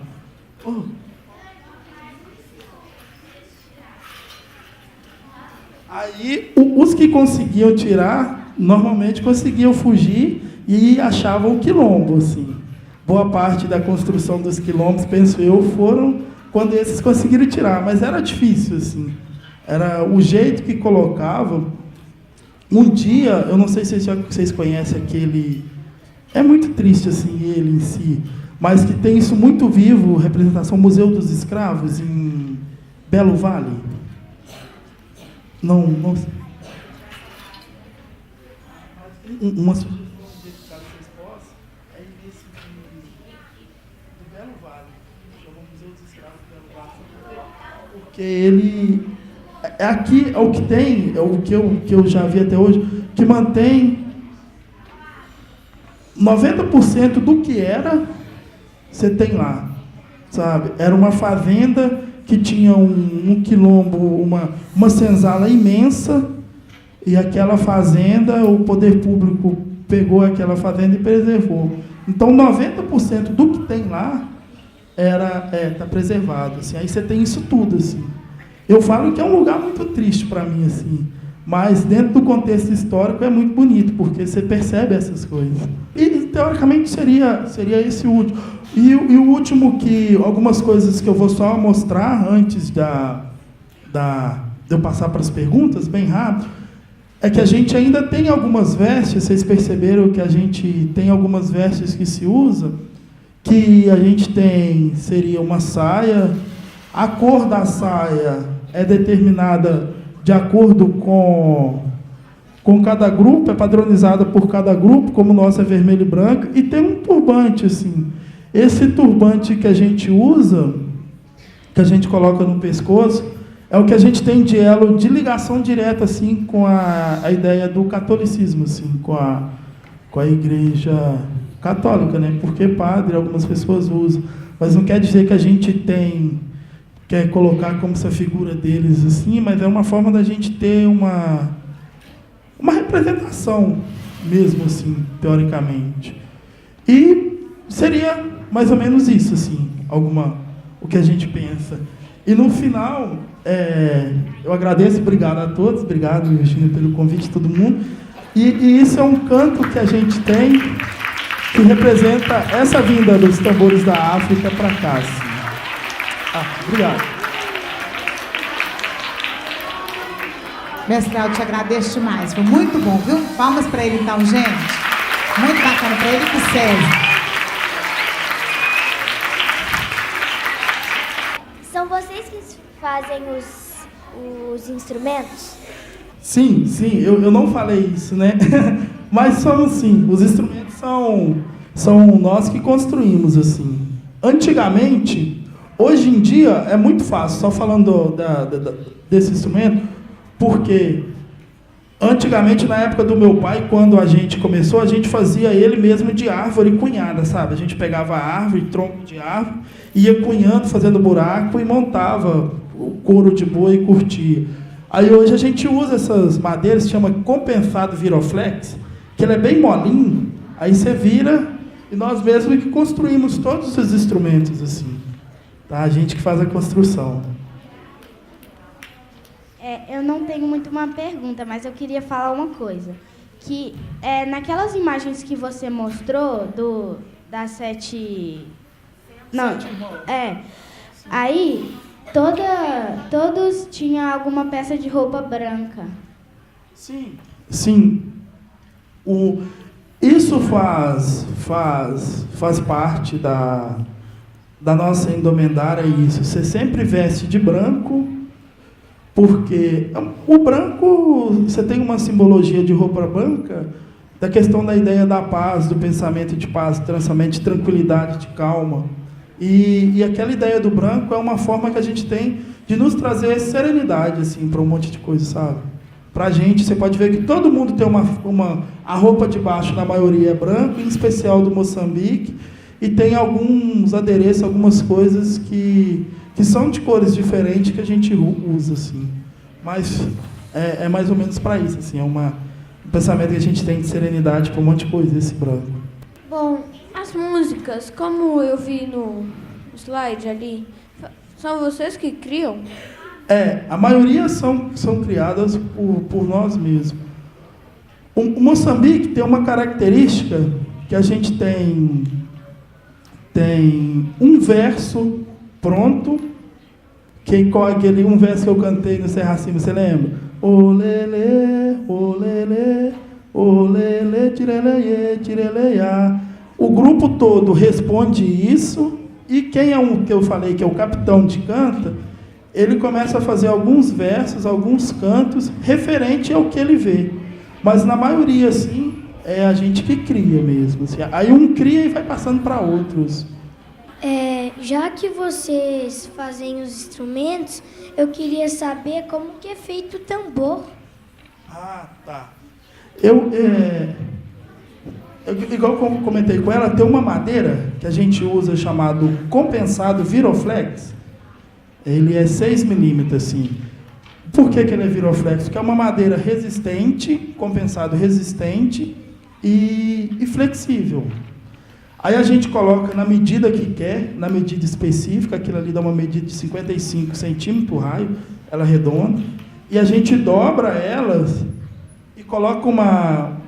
Aí, os que conseguiam tirar, normalmente conseguiam fugir e achavam o quilombo, assim. Boa parte da construção dos quilombos, penso eu, foram quando esses conseguiram tirar, mas era difícil, assim. Era o jeito que colocavam. Um dia, eu não sei se vocês conhecem aquele... É muito triste, assim, ele em si, mas que tem isso muito vivo, representação Museu dos Escravos, em Belo Vale. Não sei. Uma sugestão de caso vocês possam é esse do Belo Vale, chama Museu dos Escravos do Belo Vale, porque ele aqui é o que tem, é o que eu já vi até hoje, que mantém 90% do que era, você tem lá, sabe? Era uma fazenda que tinha um quilombo, uma senzala imensa, e aquela fazenda, o poder público pegou aquela fazenda e preservou. Então, 90% do que tem lá está preservado. Assim. Aí você tem isso tudo. Assim. Eu falo que é um lugar muito triste para mim, assim, mas dentro do contexto histórico é muito bonito, porque você percebe essas coisas. E, teoricamente, seria esse último. E o último, algumas coisas que eu vou só mostrar antes de eu passar para as perguntas, bem rápido, é que a gente ainda tem algumas vestes, vocês perceberam que a gente tem algumas vestes que se usa, que a gente tem, seria uma saia, a cor da saia é determinada de acordo com cada grupo, é padronizada por cada grupo, como o nosso é vermelho e branco, e tem um turbante, assim. Esse turbante que a gente usa, que a gente coloca no pescoço, é o que a gente tem de elo de ligação direta, assim, com a ideia do catolicismo, assim, com a igreja católica, né? Porque padre, algumas pessoas usam, mas não quer dizer que a gente quer colocar como essa figura deles, assim, mas é uma forma da gente ter uma representação mesmo, assim, teoricamente. E seria mais ou menos isso, assim, o que a gente pensa. E no final, eu agradeço, obrigado a todos, obrigado, Virginia, pelo convite, todo mundo. E isso é um canto que a gente tem que representa essa vinda dos tambores da África para cá. Assim. Obrigado.
Mestre Aldo, te agradeço demais. Foi muito bom, viu? Palmas para ele, então, gente. Muito bacana para ele e para o César.
São vocês que fazem os instrumentos?
Sim, eu não falei isso, né? Mas somos sim, os instrumentos são nós que construímos, assim. Antigamente, hoje em dia é muito fácil, só falando desse instrumento, porque antigamente, na época do meu pai, quando a gente começou, a gente fazia ele mesmo de árvore cunhada, sabe? A gente pegava a árvore, tronco de árvore, ia cunhando, fazendo buraco e montava o couro de boi e curtia. Aí hoje a gente usa essas madeiras, se chama compensado Viroflex, que ele é bem molinho, aí você vira e nós mesmos que construímos todos os instrumentos assim. Tá? A gente que faz a construção.
Eu não tenho muito uma pergunta, mas eu queria falar uma coisa. Que naquelas imagens que você mostrou das 7... Não, aí todos tinham alguma peça de roupa branca.
Sim. Isso faz parte da nossa indumentária, isso. Você sempre veste de branco, porque o branco, você tem uma simbologia de roupa branca, da questão da ideia da paz, do pensamento de paz, do pensamento de tranquilidade, de calma. E aquela ideia do branco é uma forma que a gente tem de nos trazer serenidade, assim, para um monte de coisa, sabe? Para a gente, você pode ver que todo mundo tem a roupa de baixo, na maioria é branco, em especial do Moçambique, e tem alguns adereços, algumas coisas que são de cores diferentes que a gente usa, assim. Mas é mais ou menos para isso, assim, um pensamento que a gente tem de serenidade para um monte de coisa, esse branco.
Bom, as músicas, como eu vi no slide ali, são vocês que criam?
A maioria são criadas por nós mesmos. O Moçambique tem uma característica que a gente tem um verso pronto, que é aquele um verso que eu cantei no Serra Acima, você lembra? Olele, olele, olele, tireleie, tireleia. O grupo todo responde isso, e quem é que eu falei que é o capitão de canta, ele começa a fazer alguns versos, alguns cantos, referente ao que ele vê. Mas, na maioria, assim, é a gente que cria mesmo. Assim. Aí um cria e vai passando para outros.
Já que vocês fazem os instrumentos, eu queria saber como que é feito o tambor.
Ah, tá. Igual como comentei com ela, tem uma madeira que a gente usa chamado compensado Viroflex. Ele é 6 milímetros, assim. Por que ele é Viroflex? Porque é uma madeira resistente, compensado resistente e flexível. Aí a gente coloca na medida que quer, na medida específica, aquilo ali dá uma medida de 55 centímetros o raio, ela é redonda, e a gente dobra elas e coloca uma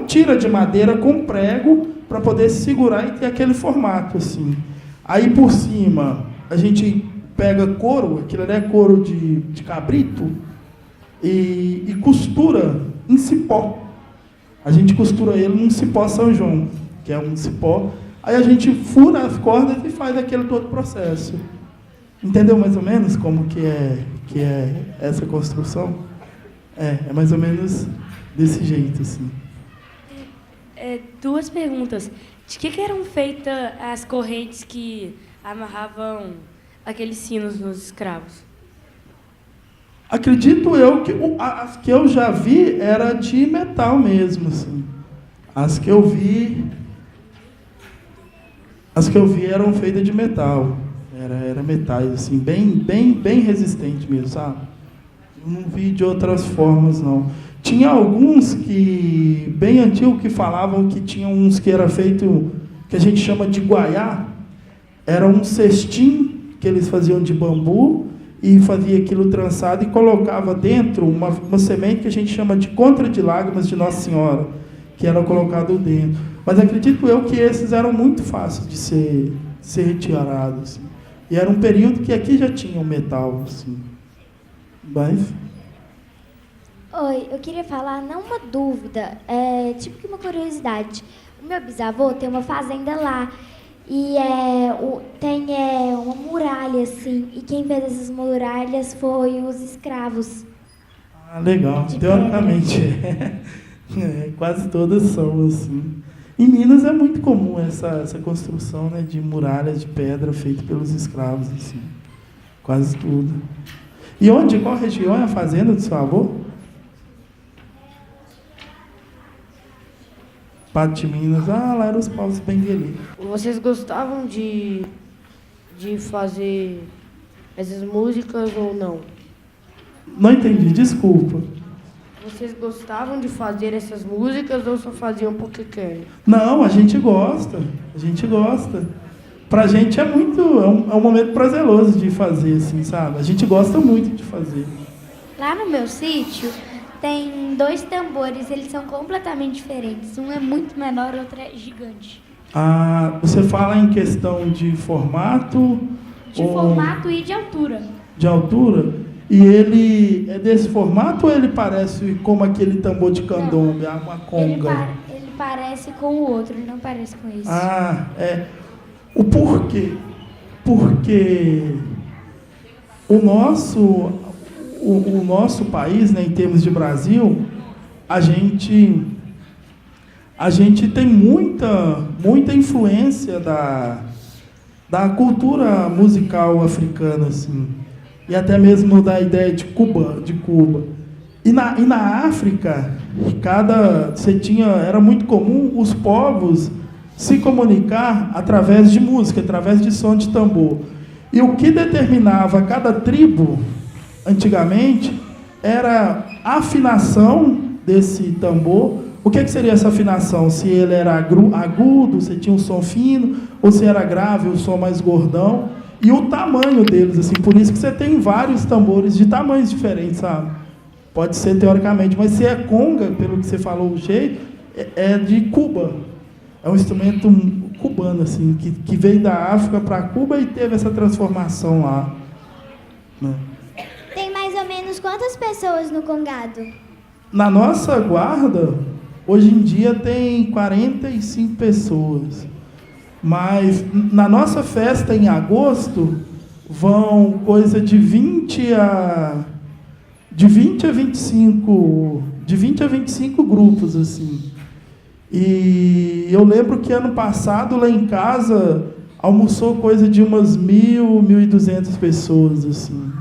tira de madeira com prego para poder segurar e ter aquele formato, assim. Aí por cima a gente pega couro, aquilo ali é couro de cabrito, e costura em cipó. A gente costura ele num cipó São João, que é um cipó. Aí a gente fura as cordas e faz aquele todo processo. Entendeu mais ou menos como que é essa construção? É mais ou menos desse jeito, assim.
2 perguntas. De que eram feitas as correntes que amarravam aqueles sinos nos escravos?
Acredito eu que as que eu já vi era de metal mesmo, assim. As que eu vi eram feitas de metal. Era metais, assim, bem resistente mesmo, sabe? Eu não vi de outras formas, não. Tinha alguns que, bem antigos, que falavam que tinha uns que era feito, que a gente chama de guaiá. Era um cestinho que eles faziam de bambu e fazia aquilo trançado e colocava dentro uma semente que a gente chama de contra de lágrimas de Nossa Senhora, que era colocado dentro. Mas acredito eu que esses eram muito fáceis de ser retirados. Assim. E era um período que aqui já tinha um metal. Assim. Mas...
Oi, eu queria falar, não uma dúvida, tipo que uma curiosidade. O meu bisavô tem uma fazenda lá. E tem uma muralha, assim, e quem fez essas muralhas foi os escravos.
Ah, legal. Teoricamente, quase todas são, assim. Em Minas é muito comum essa construção, né, de muralhas de pedra feita pelos escravos, assim. Quase tudo. E qual região é a fazenda do seu avô? Pato de Minas. Ah, lá eram os povos benguelê.
Vocês gostavam de fazer essas músicas ou não?
Não entendi, desculpa.
Vocês gostavam de fazer essas músicas ou só faziam porque querem?
Não, a gente gosta. Pra gente é um momento prazeroso de fazer, assim, sabe? A gente gosta muito de fazer.
Lá no meu sítio tem 2 tambores, eles são completamente diferentes. Um é muito menor, o outro é gigante.
Ah, você fala em questão de formato?
De formato e de altura.
De altura? E ele é desse formato ou ele parece como aquele tambor de candomblé, uma conga?
Ele parece com o outro, ele não parece com esse.
Ah, é. O porquê? Porque o nosso país, né, em termos de Brasil, a gente tem muita influência da cultura musical africana, assim, e até mesmo da ideia de Cuba. E na África, era muito comum os povos se comunicar através de música, através de som de tambor. E o que determinava cada tribo, antigamente, era a afinação desse tambor. O que seria essa afinação? Se ele era agudo, se tinha um som fino, ou se era grave, o som mais gordão. E o tamanho deles, assim, por isso que você tem vários tambores de tamanhos diferentes, sabe? Pode ser teoricamente, mas se é conga, pelo que você falou, o jeito, é de Cuba. É um instrumento cubano, assim, que veio da África para Cuba e teve essa transformação lá. Né?
Tem mais ou menos quantas pessoas no congado?
Na nossa guarda, hoje em dia tem 45 pessoas. Mas na nossa festa em agosto, vão coisa de 20 a 25 grupos, assim. E eu lembro que ano passado, lá em casa, almoçou coisa de umas 1.200 pessoas, assim.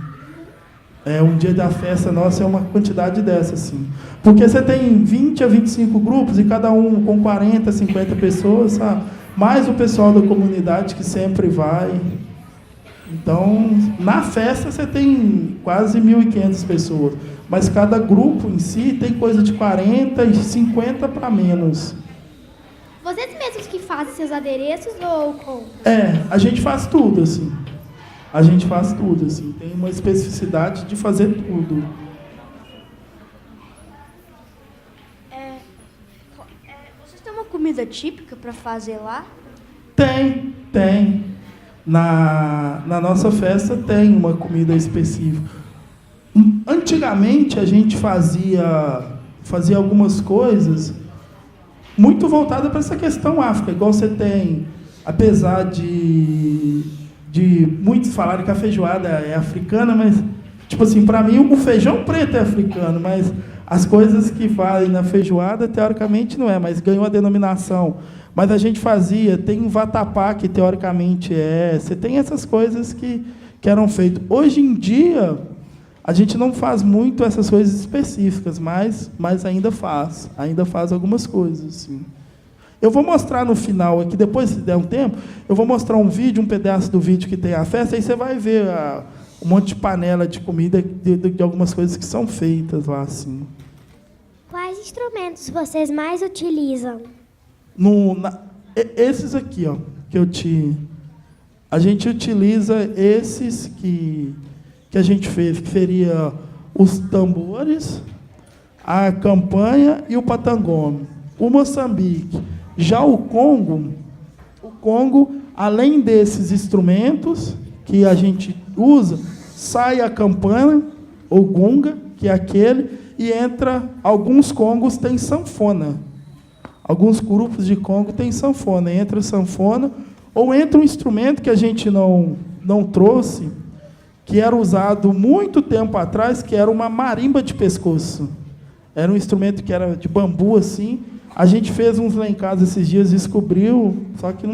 Um dia da festa nossa é uma quantidade dessa, assim. Porque você tem 20 a 25 grupos, e cada um com 40, 50 pessoas, sabe? Mais o pessoal da comunidade que sempre vai. Então, na festa você tem quase 1.500 pessoas. Mas cada grupo em si tem coisa de 40 e 50 para menos.
Vocês mesmos que fazem seus adereços ou compram?
A gente faz tudo, assim. A gente faz tudo, assim. Tem uma especificidade de fazer tudo.
Vocês têm uma comida típica para fazer lá?
Tem. Na nossa festa tem uma comida específica. Antigamente a gente fazia algumas coisas muito voltadas para essa questão África, igual você tem, apesar de muitos falarem que a feijoada é africana, mas, tipo assim, para mim o feijão preto é africano, mas as coisas que fazem na feijoada, teoricamente, não é, mas ganhou a denominação. Mas a gente tem um vatapá, que teoricamente você tem essas coisas que eram feitas. Hoje em dia, a gente não faz muito essas coisas específicas, mas ainda faz algumas coisas, assim. Eu vou mostrar no final aqui, depois, se der um tempo, eu vou mostrar um pedaço do vídeo que tem a festa, aí você vai ver um monte de panela de comida de algumas coisas que são feitas lá, assim.
Quais instrumentos vocês mais utilizam?
Esses aqui, ó, a gente utiliza esses que a gente fez, que seria os tambores, a campanha e o patangome. O Moçambique. Já o Congo, além desses instrumentos que a gente usa, sai a campanha, ou gunga, que é aquele, e entra, alguns congos têm sanfona. Alguns grupos de Congo têm sanfona. Entra sanfona, ou entra um instrumento que a gente não trouxe, que era usado muito tempo atrás, que era uma marimba de pescoço. Era um instrumento que era de bambu, assim. A gente fez uns lá em casa esses dias, descobriu, só que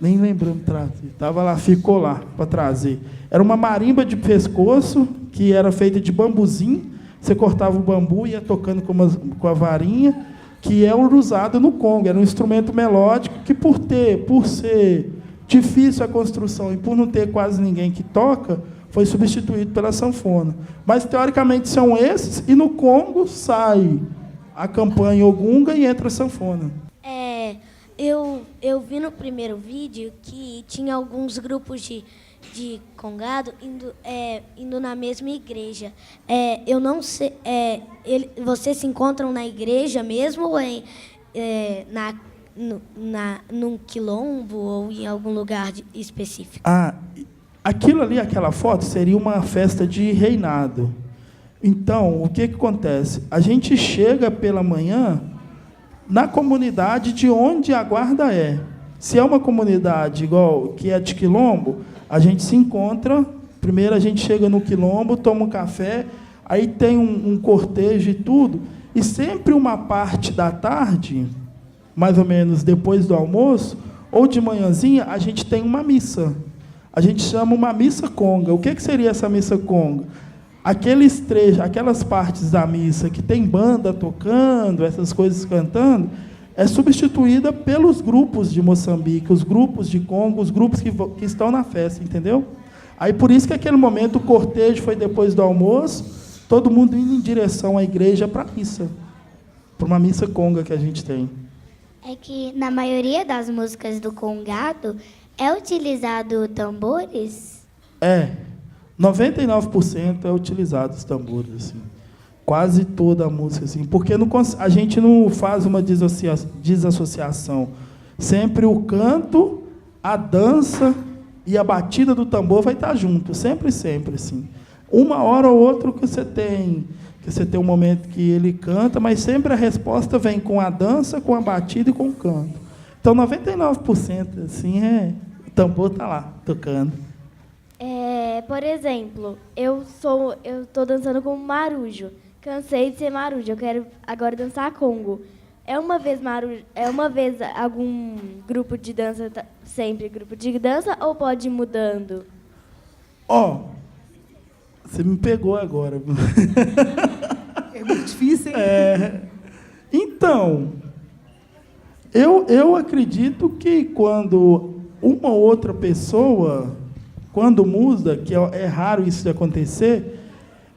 nem lembramos de trazer. Estava lá, ficou lá para trazer. Era uma marimba de pescoço, que era feita de bambuzinho. Você cortava o bambu e ia tocando com a varinha, que é usado no Congo. Era um instrumento melódico que, por ser difícil a construção e por não ter quase ninguém que toca, foi substituído pela sanfona. Mas, teoricamente, são esses, e no Congo sai a campanha ogunga e entra a sanfona.
Eu vi no primeiro vídeo que tinha alguns grupos de congado indo na mesma igreja. Eu não sei, vocês se encontram na igreja mesmo ou num quilombo ou em algum lugar específico?
Aquilo ali, aquela foto, seria uma festa de reinado. Então, o que acontece? A gente chega pela manhã na comunidade de onde a guarda é. Se é uma comunidade igual que é de quilombo, a gente se encontra, primeiro a gente chega no quilombo, toma um café, aí tem um cortejo e tudo, e sempre uma parte da tarde, mais ou menos depois do almoço, ou de manhãzinha, a gente tem uma missa. A gente chama uma missa conga. O que seria essa missa conga? Aquelas partes da missa que tem banda tocando, essas coisas cantando, é substituída pelos grupos de Moçambique, os grupos de Congo, os grupos que estão na festa, entendeu? Aí por isso que aquele momento o cortejo foi depois do almoço, todo mundo indo em direção à igreja para a missa, para uma missa conga que a gente tem.
É que na maioria das músicas do congado é utilizado tambores?
99% é utilizado os tambores, assim. Quase toda a música, assim, porque a gente não faz uma desassociação. Sempre o canto, a dança e a batida do tambor vai estar junto, sempre, assim. Uma hora ou outra que você tem um momento que ele canta, mas sempre a resposta vem com a dança, com a batida e com o canto. Então, 99%, assim, o tambor está lá, tocando.
Por exemplo, eu estou dançando como marujo. Cansei de ser marujo, eu quero agora dançar Congo. É uma vez algum grupo de dança, sempre grupo de dança, ou pode ir mudando?
Você me pegou agora.
É muito difícil, hein?
Então, eu acredito que quando uma outra pessoa, quando muda, que é raro isso de acontecer,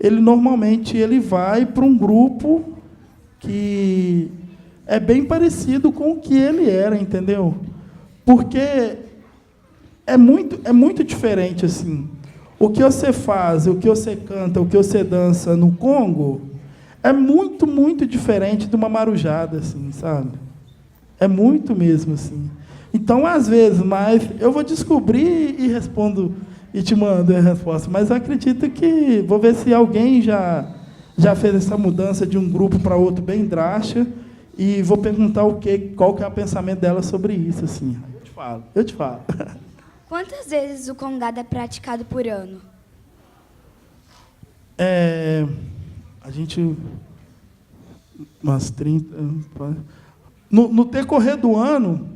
ele normalmente vai para um grupo que é bem parecido com o que ele era, entendeu? Porque é muito diferente, assim. O que você faz, o que você canta, o que você dança no Congo é muito, muito diferente de uma marujada, assim, sabe? É muito mesmo, assim. Então, às vezes, eu vou descobrir e respondo e te mando a resposta. Mas eu acredito que vou ver se alguém já fez essa mudança de um grupo para outro bem drástica e vou perguntar qual que é o pensamento dela sobre isso, assim. Eu te falo.
Quantas vezes o congado é praticado por ano?
A gente... umas 30... No decorrer do ano,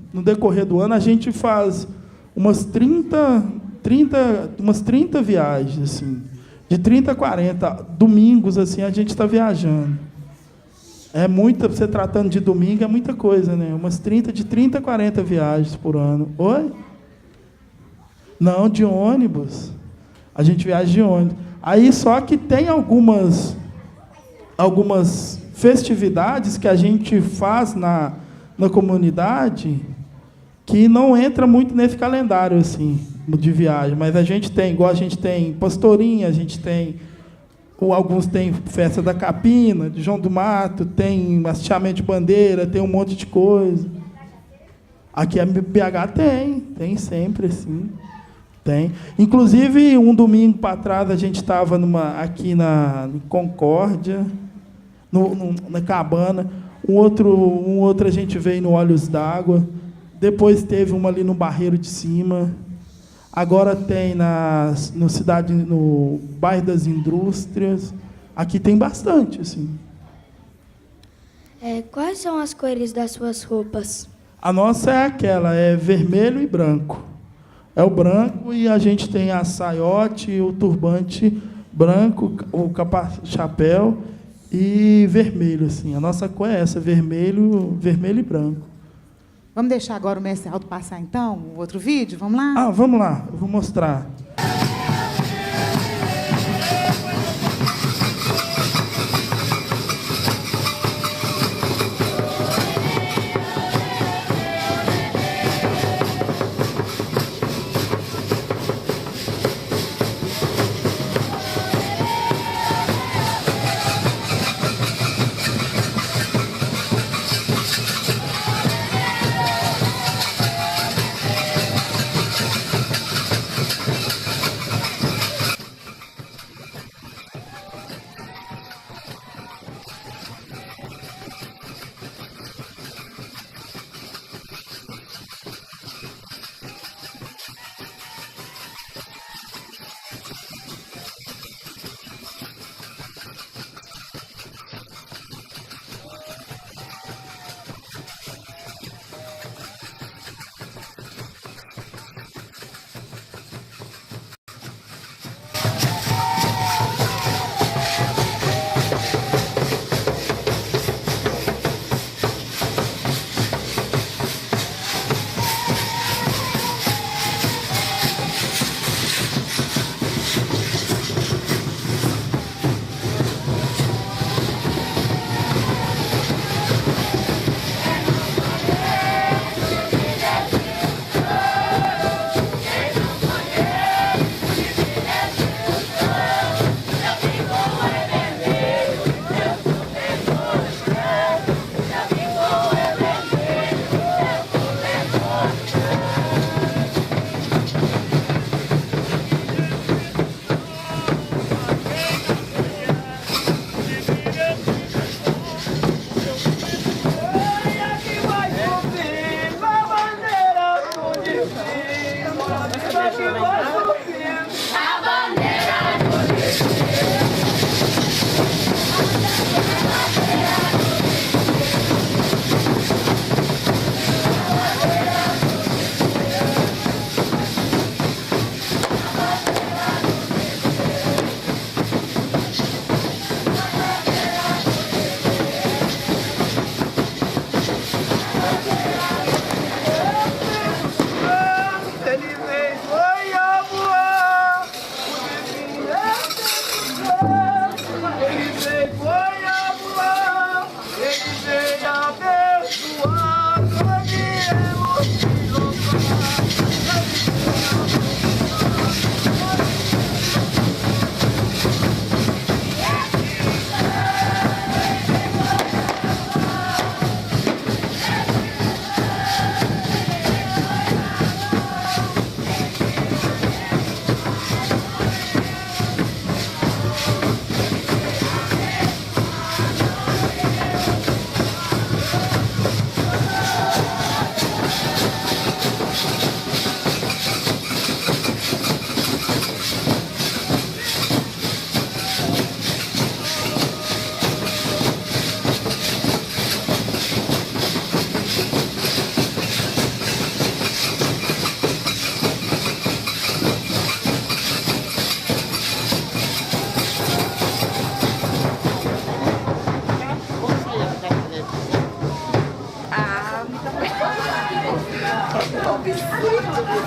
a gente faz umas 30 viagens, assim. De 30 a 40 domingos, assim, a gente está viajando. Você tratando de domingo, é muita coisa, né? De 30 a 40 viagens por ano. Oi? Não, de ônibus. A gente viaja de ônibus. Aí só que tem algumas festividades que a gente faz na comunidade que não entra muito nesse calendário, assim, de viagem. Mas a gente tem pastorinha, alguns tem festa da Capina, de João do Mato, tem hasteamento de bandeira, tem um monte de coisa. Aqui a BH tem sempre, assim. Tem. Inclusive, um domingo para trás, a gente estava aqui em Concórdia, na Cabana. Um outro a gente veio no Olhos d'Água. Depois teve uma ali no Barreiro de Cima. Agora tem no bairro das Indústrias. Aqui tem bastante, assim.
Quais são as cores das suas roupas?
A nossa é vermelho e branco. É o branco e a gente tem a saiote, o turbante branco, o chapéu e vermelho, assim. A nossa cor é essa, vermelho e branco.
Vamos deixar agora o mestre Aldo passar, então, o outro vídeo? Vamos lá?
Vamos lá. Eu vou mostrar.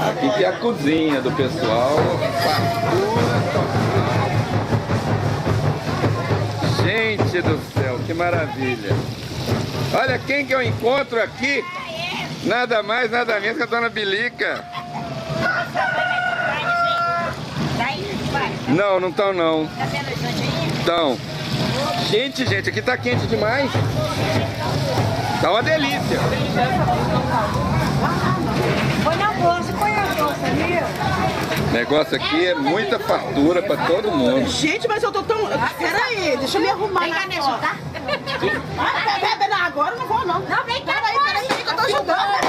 Aqui que é a cozinha do pessoal. Fartura total. Gente do céu, que maravilha. Olha quem que eu encontro aqui. Nada mais, nada menos que a dona Bilica. Não, não estão não. Então, gente, aqui tá quente demais. Tá uma delícia.
Põe na bolsa, põe na bolsa, viu?
O negócio aqui é muita fartura pra todo mundo.
Gente, mas eu tô tão... Peraí, deixa eu me arrumar. Vem cá me ajudar. Não, agora eu não vou não. Não, vem cá. Peraí, que eu tô ajudando.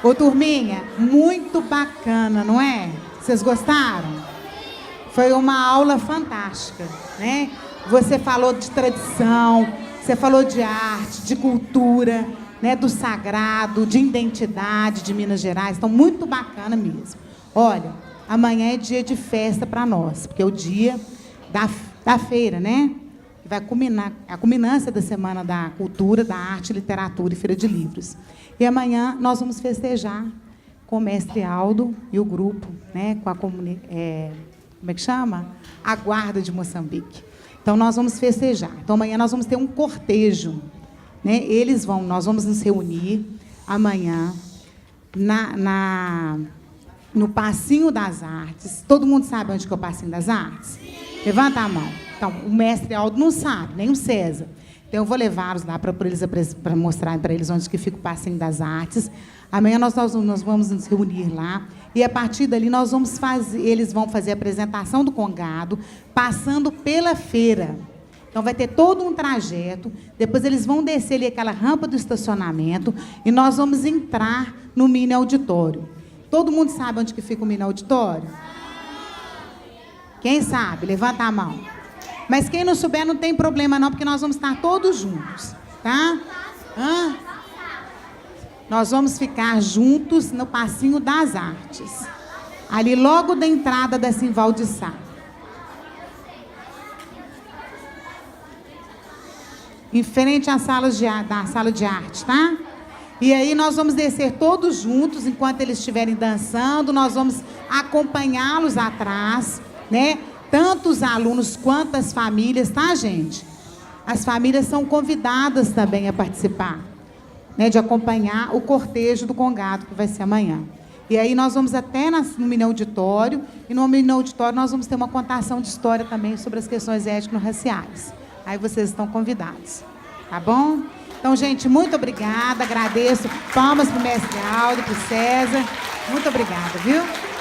Ô, turminha, muito bacana, não é? Vocês gostaram? Foi uma aula fantástica, né? Você falou de tradição, você falou de arte, de cultura, né? Do sagrado, de identidade de Minas Gerais. Então, muito bacana mesmo. Olha, amanhã é dia de festa para nós, porque é o dia da feira, né? Vai culminar, a culminância da Semana da Cultura, da Arte, Literatura e Feira de Livros. E amanhã nós vamos festejar com o mestre Aldo e o grupo, né, com a como é que chama? A Guarda de Moçambique. Então, nós vamos festejar. Então, amanhã nós vamos ter um cortejo, né? Nós vamos nos reunir amanhã no Passinho das Artes. Todo mundo sabe onde que é o Passinho das Artes? Levanta a mão. Então, o mestre Aldo não sabe, nem o César. Então, eu vou levá-los lá para mostrar para eles onde que fica o Passinho das Artes. Amanhã nós vamos nos reunir lá. E, a partir dali, eles vão fazer a apresentação do Congado, passando pela feira. Então, vai ter todo um trajeto. Depois, eles vão descer ali aquela rampa do estacionamento e nós vamos entrar no mini auditório. Todo mundo sabe onde que fica o mini auditório? Quem sabe? Levanta a mão. Mas quem não souber, não tem problema não, porque nós vamos estar todos juntos, tá? Nós vamos ficar juntos no Passinho das Artes. Ali logo da entrada da Simval de Sá. Em frente à sala de arte, tá? E aí nós vamos descer todos juntos, enquanto eles estiverem dançando, nós vamos acompanhá-los atrás, né? Tanto os alunos quanto as famílias, tá, gente? As famílias são convidadas também a participar, né? De acompanhar o cortejo do Congado, que vai ser amanhã. E aí nós vamos até no mini auditório, e no mini auditório nós vamos ter uma contação de história também sobre as questões étnico-raciais. Aí vocês estão convidados, tá bom? Então, gente, muito obrigada, agradeço. Palmas para o mestre Aldo, para o César. Muito obrigada, viu?